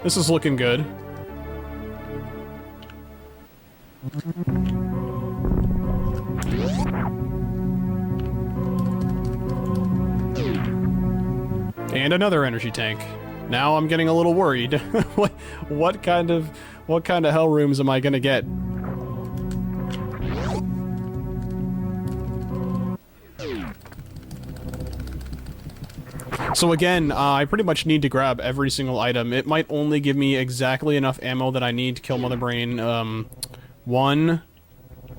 This is looking good. And another energy tank. Now I'm getting a little worried. what kind of hell rooms am I gonna get? So again, I pretty much need to grab every single item. It might only give me exactly enough ammo that I need to kill Mother Brain 1,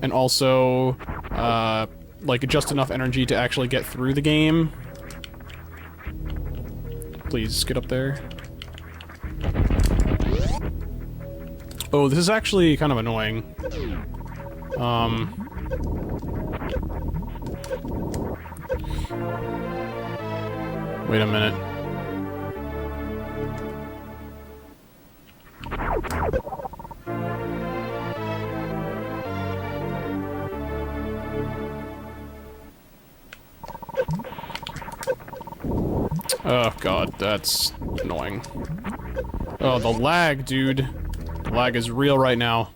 and also like just enough energy to actually get through the game. Please get up there. Oh, this is actually kind of annoying. Wait a minute. Oh god, that's annoying. Oh, the lag, dude. The lag is real right now.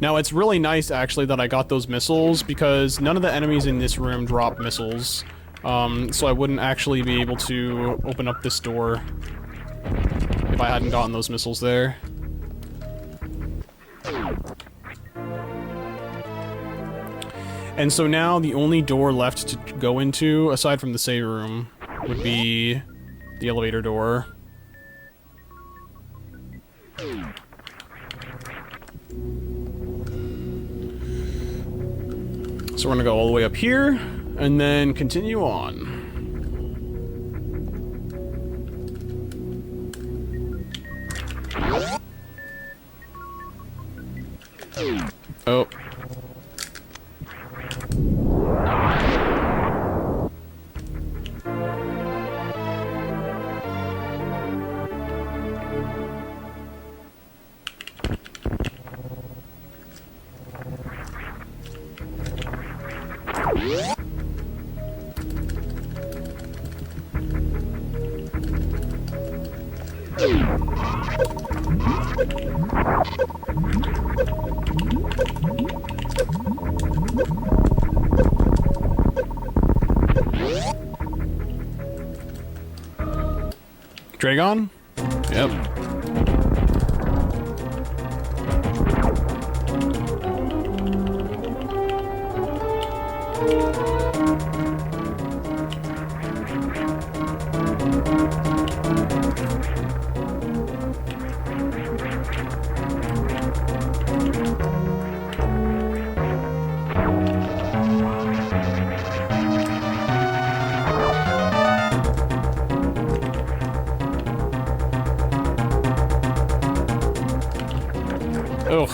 Now, it's really nice, actually, that I got those missiles, because none of the enemies in this room drop missiles. So I wouldn't actually be able to open up this door if I hadn't gotten those missiles there. And so now the only door left to go into, aside from the save room, would be the elevator door. So we're gonna go all the way up here, and then continue on. Oh. Dragon? Yep. Ugh.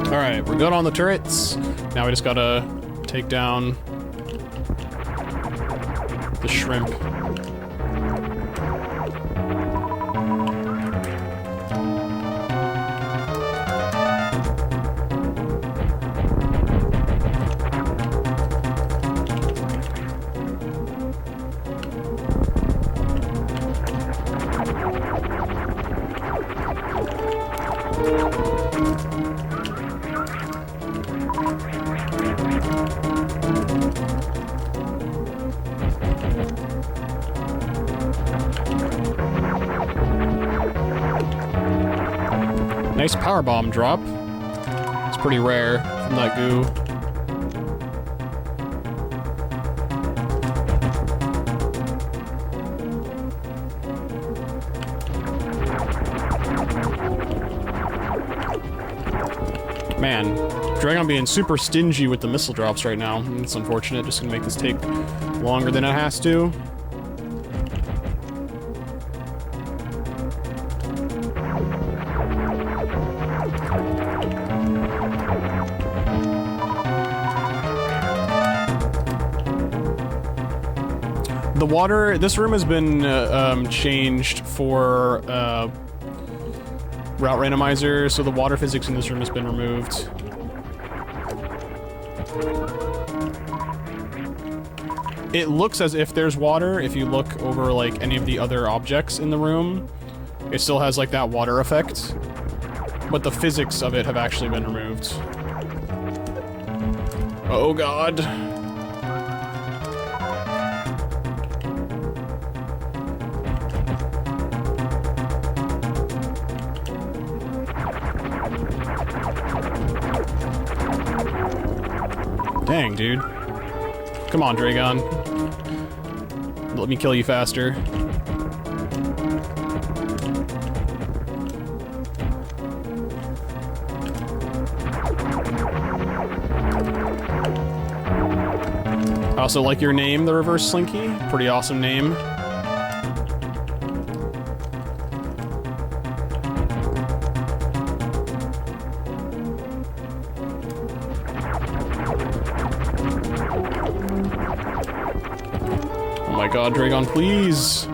Alright, we're good on the turrets. Now we just gotta take down the shrimp. Nice power bomb drop. It's pretty rare from that goo. Man, Dragon being super stingy with the missile drops right now. It's unfortunate, just gonna make this take longer than it has to. The water, this room has been changed for route randomizer, so the water physics in this room has been removed. It looks as if there's water if you look over, like, any of the other objects in the room. It still has, like, that water effect. But the physics of it have actually been removed. Oh god. Dang, dude. Come on, Dragon. Let me kill you faster. I also like your name, the Reverse Slinky. Pretty awesome name. Oh my god, Dragon, please!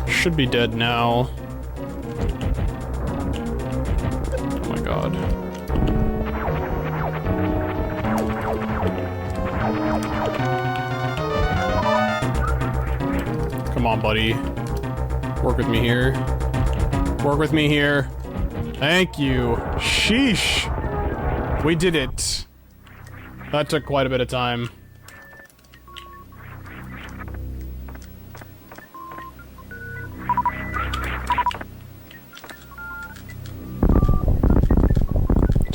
Should be dead now. Oh my god. Come on, buddy. Work with me here. Work with me here. Thank you. Sheesh. We did it. That took quite a bit of time.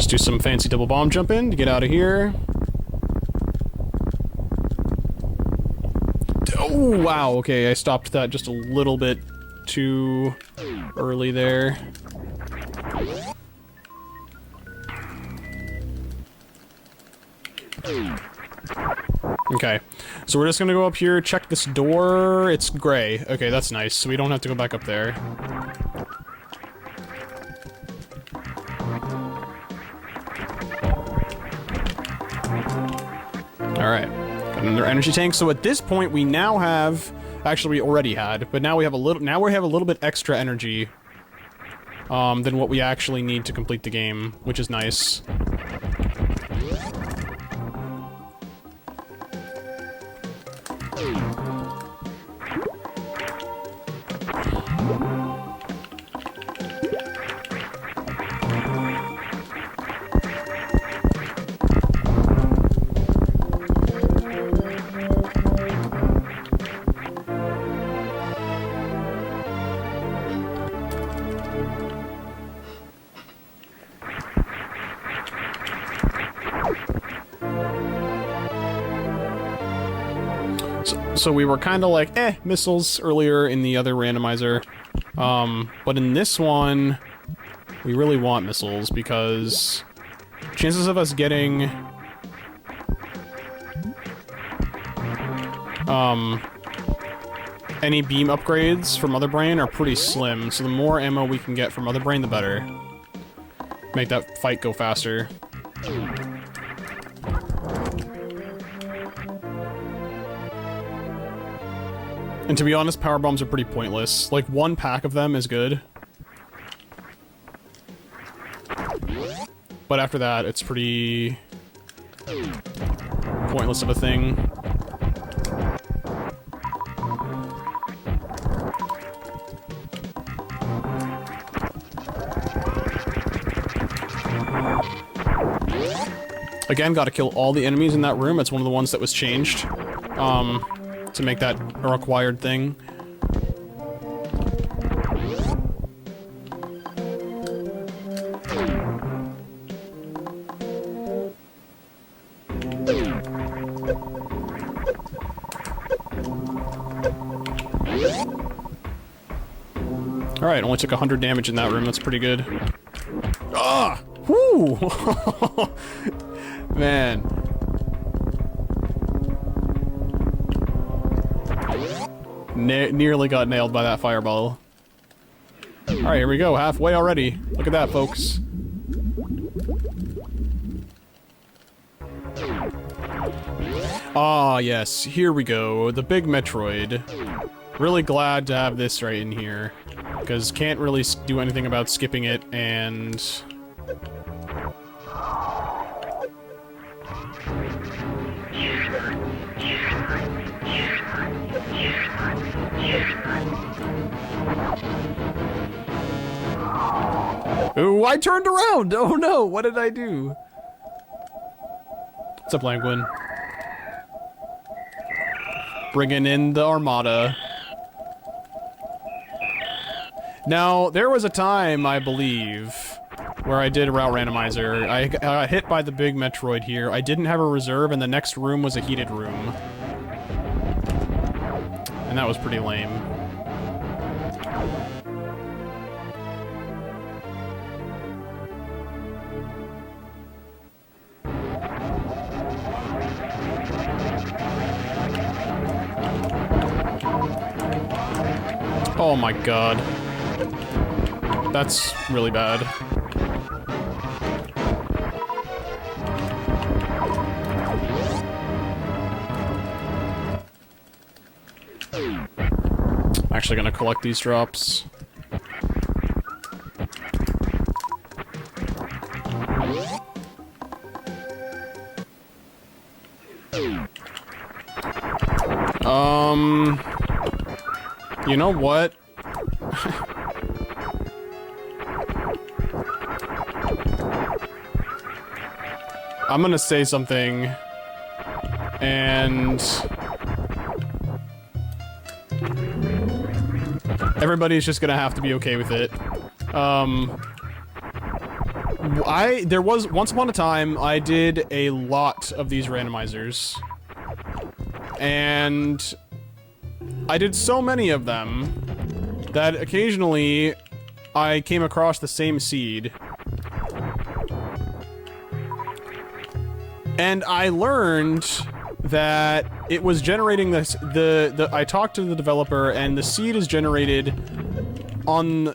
Do some fancy double bomb jumping to get out of here. Oh, wow. Okay, I stopped that just a little bit too early there. Okay, so we're just gonna go up here, check this door. It's gray. Okay, that's nice. So we don't have to go back up there. Alright, got another energy tank. So at this point we now have, actually we already had, but now we have a little bit extra energy than what we actually need to complete the game, which is nice. So we were kind of like, missiles earlier in the other randomizer. But in this one, we really want missiles because chances of us getting any beam upgrades from Mother Brain are pretty slim. So the more ammo we can get from Mother Brain, the better. Make that fight go faster. And to be honest, power bombs are pretty pointless. Like, one pack of them is good. But after that, it's pretty pointless of a thing. Again, gotta kill all the enemies in that room. It's one of the ones that was changed. To make that a required thing. Alright, only took 100 damage in that room, that's pretty good. Ah! Whoo! Man. Nearly got nailed by that fireball. Alright, here we go, halfway already. Look at that, folks. Ah, yes, here we go. The big Metroid. Really glad to have this right in here. Because can't really do anything about skipping it, and... Ooh, I turned around! Oh no, what did I do? What's up, Languin? Bringing in the Armada. Now, there was a time, I believe, where I did Route Randomizer. I got hit by the big Metroid here. I didn't have a reserve, and the next room was a heated room. And that was pretty lame. Oh my god. That's really bad. I'm actually gonna collect these drops. You know what? I'm gonna say something, and everybody's just gonna have to be okay with it. There was, once upon a time, I did a lot of these randomizers, and I did so many of them that occasionally I came across the same seed. And I learned that it was generating this, I talked to the developer, and the seed is generated on,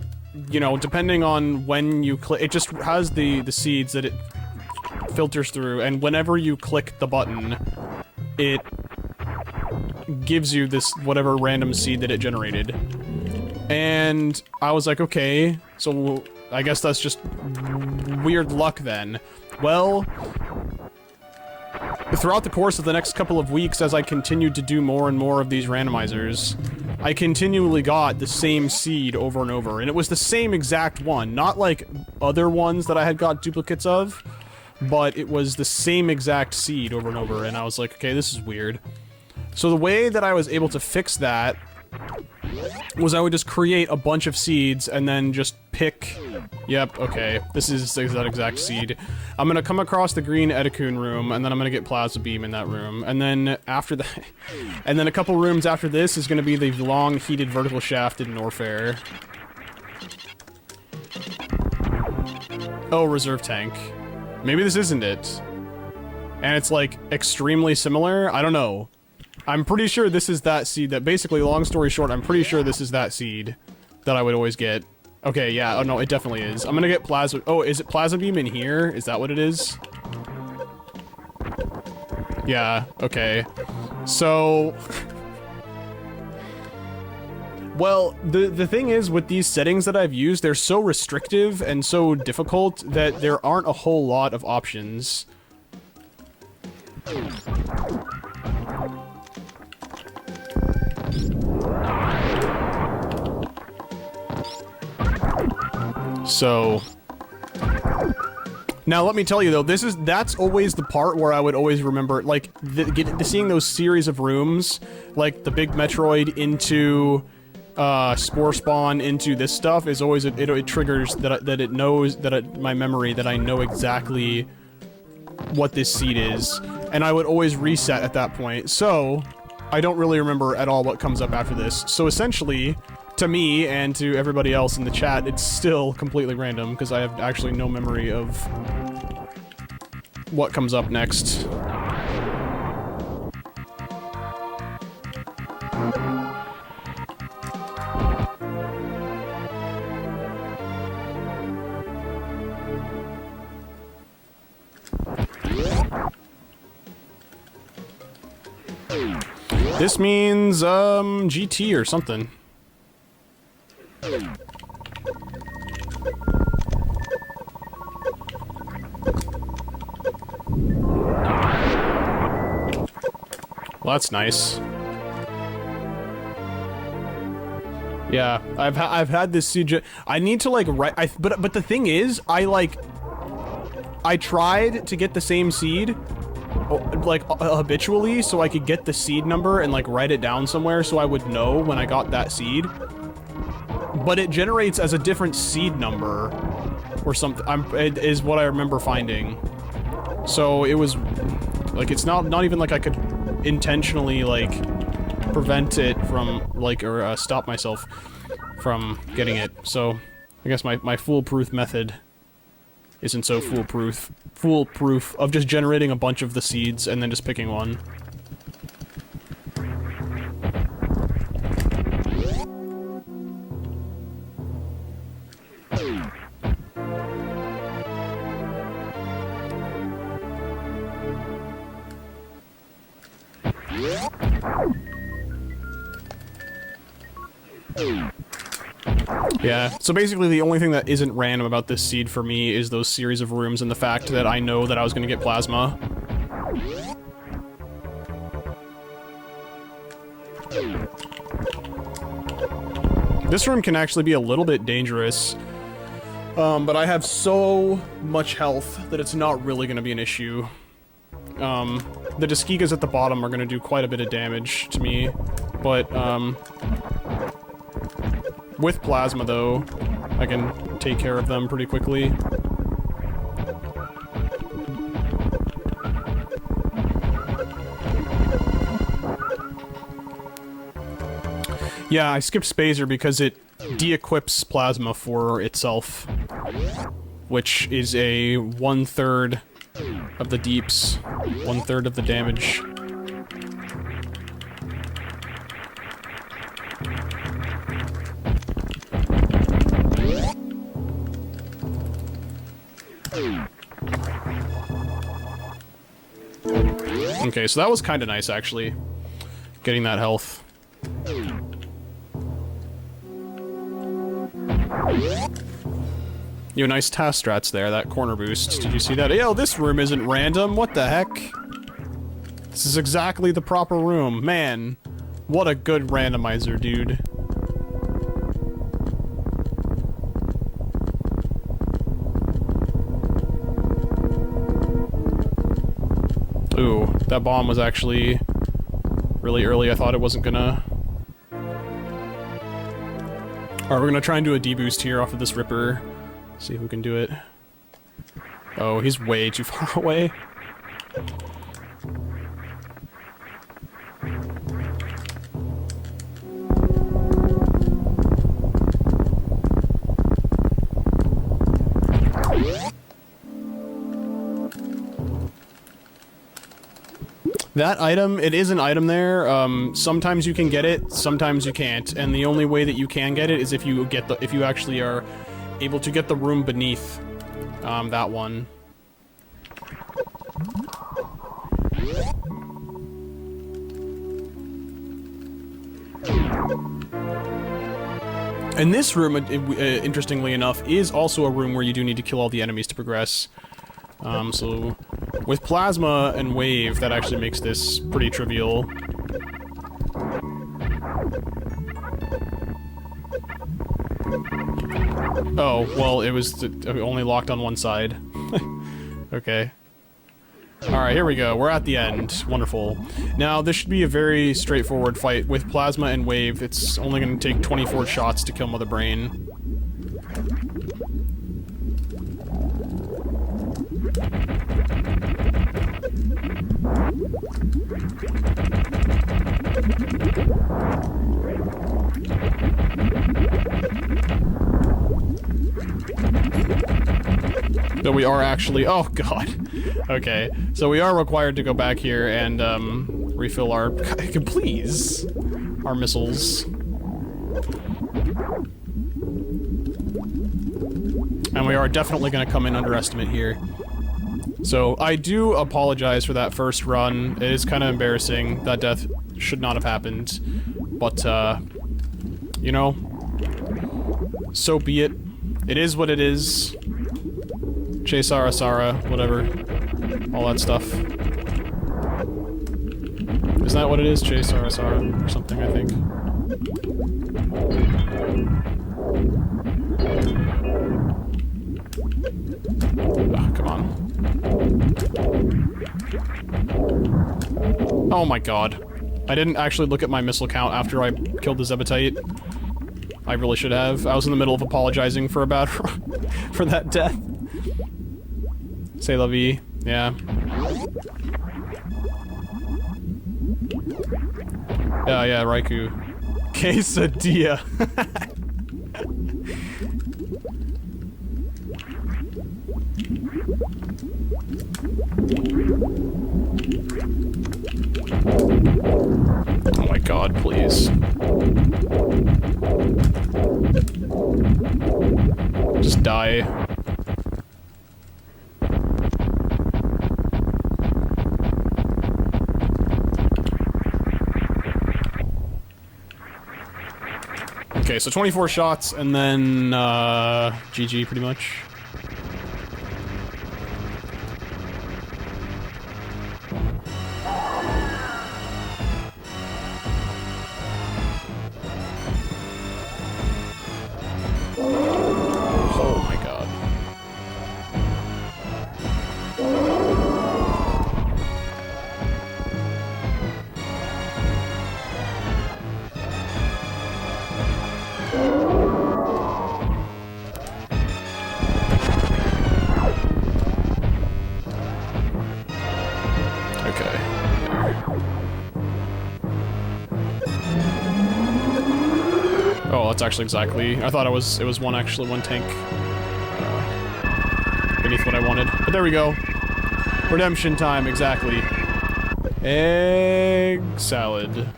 you know, depending on when you click, it just has the seeds that it filters through, and whenever you click the button, it gives you this whatever random seed that it generated. And I was like, okay, so I guess that's just weird luck then. Well, throughout the course of the next couple of weeks, as I continued to do more and more of these randomizers, I continually got the same seed over and over, and it was the same exact one, not like other ones that I had got duplicates of, but it was the same exact seed over and over, and I was like, okay, this is weird. So the way that I was able to fix that was I would just create a bunch of seeds and then just pick... Yep, okay, this is that exact seed. I'm gonna come across the green Edikun room, and then I'm gonna get Plasma Beam in that room, and then after that... and then a couple rooms after this is gonna be the long, heated vertical shafted Norfair. Oh, reserve tank. Maybe this isn't it. And it's, like, extremely similar? I don't know. I'm pretty sure this is that seed that, basically, long story short, I'm pretty sure this is that seed that I would always get. Okay, yeah, oh no, it definitely is. I'm gonna get Plasma... Oh, is it Plasma Beam in here? Is that what it is? Yeah, okay. So... well, the thing is, with these settings that I've used, they're so restrictive and so difficult that there aren't a whole lot of options. So, now let me tell you though, that's always the part where I would always remember, like, seeing those series of rooms, like the big Metroid into, Spore Spawn into this stuff is always, it triggers that it knows, my memory, that I know exactly what this seed is, and I would always reset at that point, so I don't really remember at all what comes up after this. So essentially, to me and to everybody else in the chat, it's still completely random, because I have actually no memory of what comes up next. This means, GT or something. Well, that's nice. Yeah, I've had this siege. I need to like but the thing is, I tried to get the same seed, like habitually, so I could get the seed number and like write it down somewhere so I would know when I got that seed. But it generates as a different seed number or something. It is what I remember finding. So it was like, it's not even like I could intentionally like prevent it from like, or stop myself from getting it. So I guess my foolproof method isn't so foolproof of just generating a bunch of the seeds and then just picking one. Yeah, so basically the only thing that isn't random about this seed for me is those series of rooms and the fact that I know that I was gonna get plasma. This room can actually be a little bit dangerous, but I have so much health that it's not really gonna be an issue. The Deskigas at the bottom are gonna do quite a bit of damage to me, but, with plasma, though, I can take care of them pretty quickly. Yeah, I skipped Spazer because it de-equips plasma for itself, which is a 1/3 of the deeps, 1/3 of the damage. Okay, so that was kind of nice, actually, getting that health. You have nice task strats there, that corner boost. Did you see that? Yo, this room isn't random, what the heck? This is exactly the proper room. Man, what a good randomizer, dude. Ooh, that bomb was actually really early. I thought it wasn't gonna... Alright, we're gonna try and do a deboost here off of this Ripper. See if we can do it. Oh, he's way too far away. That item, it is an item there. Sometimes you can get it, sometimes you can't, and the only way that you can get it is if you get if you actually are able to get the room beneath that one. And this room, interestingly enough, is also a room where you do need to kill all the enemies to progress. So with plasma and wave, that actually makes this pretty trivial. Oh, well, it was only locked on one side. Okay. Alright, here we go. We're at the end. Wonderful. Now, this should be a very straightforward fight. With plasma and wave, it's only going to take 24 shots to kill Mother Brain. But we are actually... Oh, God. Okay. So we are required to go back here and, refill our... Please! Our missiles. And we are definitely going to come in underestimate here. So, I do apologize for that first run. It is kind of embarrassing. That death should not have happened. But, you know, so be it. It is what it is. Che Sara Sara, whatever. All that stuff. Isn't that what it is? Che Sara Sara or something, I think. Oh, come on. Oh my god. I didn't actually look at my missile count after I killed the Zebetite. I really should have. I was in the middle of apologizing for a bad for that death. C'est la vie. Yeah. Yeah, Raikou. Quesadilla. Oh my god, please. Just die. Okay, so 24 shots, and then, GG pretty much. Oh my god. Okay. Oh, that's actually exactly... I thought it was one tank beneath what I wanted. But there we go. Redemption time, exactly. Egg salad.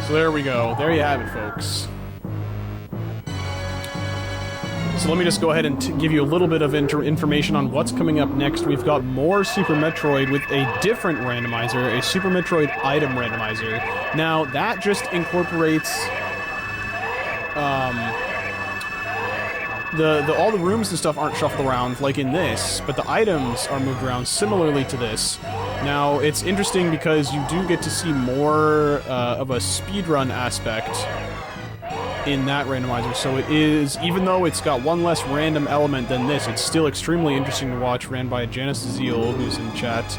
So there we go. There you have it, folks. So let me just go ahead and give you a little bit of information on what's coming up next. We've got more Super Metroid with a different randomizer, a Super Metroid item randomizer. Now, that just incorporates... all the rooms and stuff aren't shuffled around like in this, but the items are moved around similarly to this. Now, it's interesting because you do get to see more of a speedrun aspect in that randomizer, so it is, even though it's got one less random element than this, it's still extremely interesting to watch, ran by Janice Zeal, who's in chat.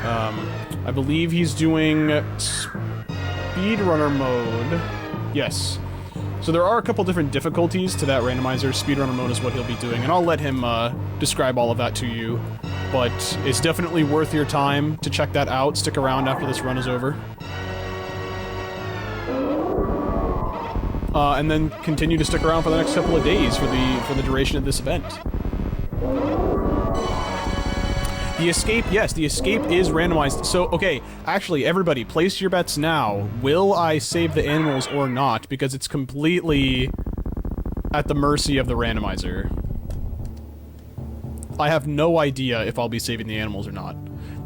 I believe he's doing speedrunner mode. Yes. So there are a couple different difficulties to that randomizer. Speedrunner mode is what he'll be doing, and I'll let him describe all of that to you. But it's definitely worth your time to check that out. Stick around after this run is over. And then continue to stick around for the next couple of days for the duration of this event. The escape, yes, the escape is randomized. So, okay, actually, everybody, place your bets now. Will I save the animals or not? Because it's completely at the mercy of the randomizer. I have no idea if I'll be saving the animals or not.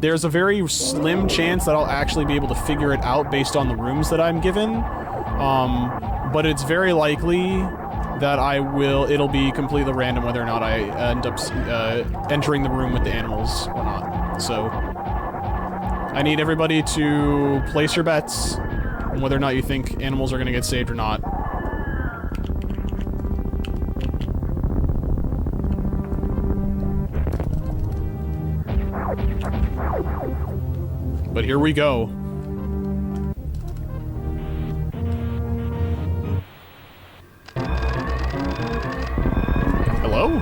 There's a very slim chance that I'll actually be able to figure it out based on the rooms that I'm given. But it's very likely that it'll be completely random whether or not I end up entering the room with the animals or not. So, I need everybody to place your bets on whether or not you think animals are going to get saved or not. But here we go. Hello?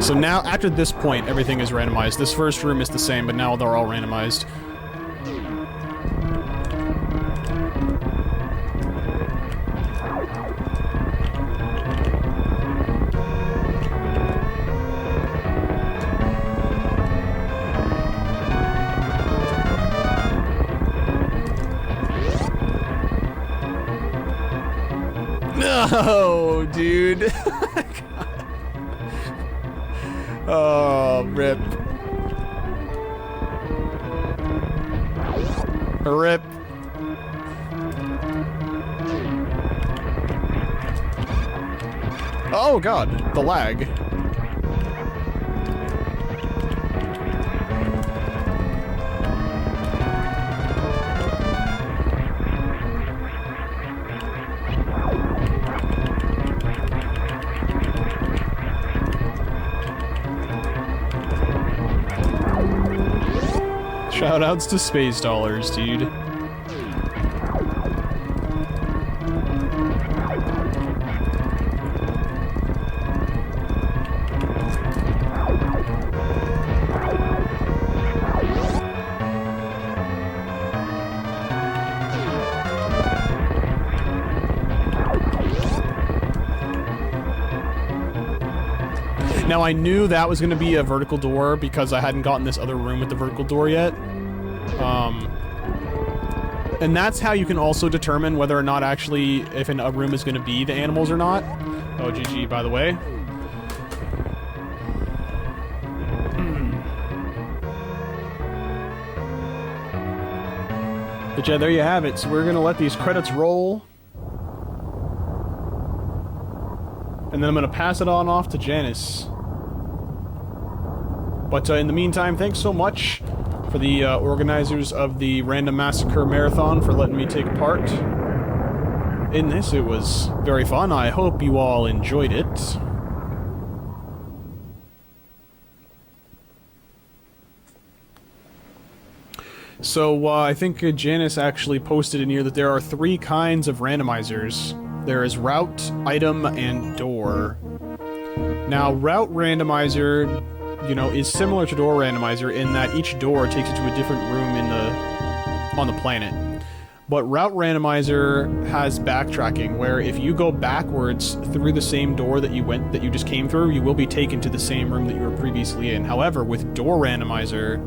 So now, after this point, everything is randomized. This first room is the same, but now they're all randomized. No, dude. Oh, rip. Rip. Oh god, the lag. Shoutouts to Space Dollars, dude. Now, I knew that was going to be a vertical door because I hadn't gotten this other room with the vertical door yet. And that's how you can also determine whether or not actually if a room is going to be the animals or not. Oh, GG, by the way. But yeah, there you have it. So we're going to let these credits roll. And then I'm going to pass it on off to Janice. But in the meantime, thanks so much for the organizers of the Randomassacre Marathon for letting me take part in this. It was very fun. I hope you all enjoyed it. So, I think Janice actually posted in here that there are 3 kinds of randomizers. There is route, item, and door. Now, route randomizer, you know, is similar to door randomizer in that each door takes you to a different room on the planet. But route randomizer has backtracking, where if you go backwards through the same door that you just came through, you will be taken to the same room that you were previously in. However, with door randomizer,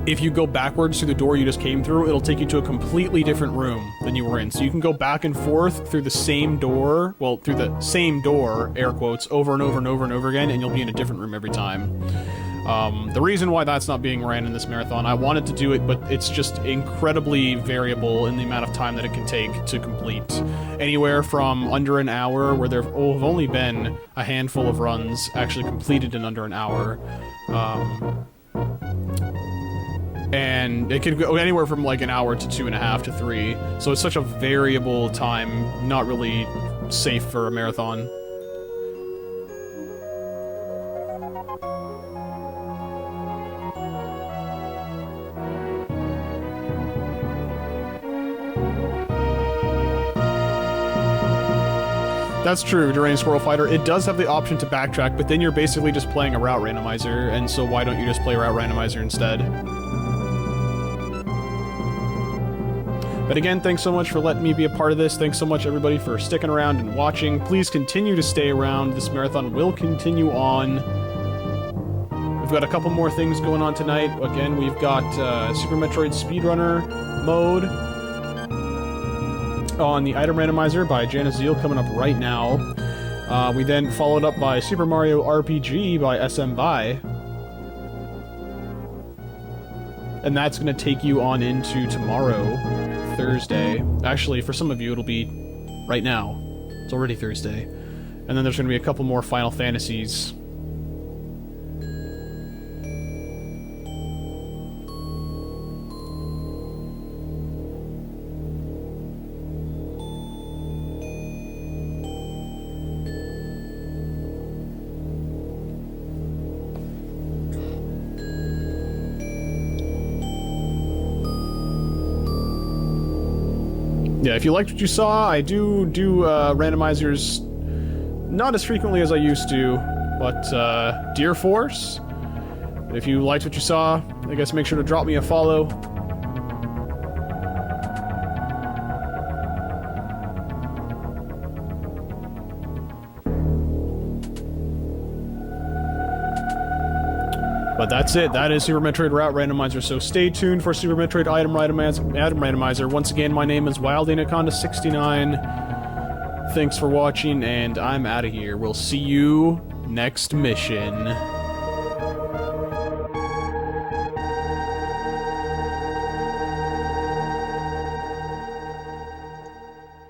if you go backwards through the door you just came through, it'll take you to a completely different room than you were in. So you can go back and forth through the same door, well, through the same door, air quotes, over and over and over and over again, and you'll be in a different room every time. The reason why that's not being ran in this marathon, I wanted to do it, but it's just incredibly variable in the amount of time that it can take to complete. Anywhere from under an hour, where there have only been a handful of runs actually completed in under an hour. And it could go anywhere from like an hour to 2.5 to 3. So it's such a variable time, not really safe for a marathon. That's true, Deranged Squirrel Fighter. It does have the option to backtrack, but then you're basically just playing a route randomizer, and so why don't you just play route randomizer instead? But again, thanks so much for letting me be a part of this. Thanks so much, everybody, for sticking around and watching. Please continue to stay around. This marathon will continue on. We've got a couple more things going on tonight. Again, we've got Super Metroid Speedrunner mode on the Item Randomizer by Janice Zeal coming up right now. We then followed up by Super Mario RPG by SM Bai. And that's going to take you on into tomorrow, Thursday. Actually, for some of you, it'll be right now. It's already Thursday. And then there's going to be a couple more Final Fantasies. Yeah, if you liked what you saw, I do randomizers not as frequently as I used to, but Deer Force, if you liked what you saw, I guess make sure to drop me a follow. But that's it. That is Super Metroid Route Randomizer. So stay tuned for Super Metroid Item Randomizer. Once again, my name is Wild Anaconda 69. Thanks for watching, and I'm out of here. We'll see you next mission.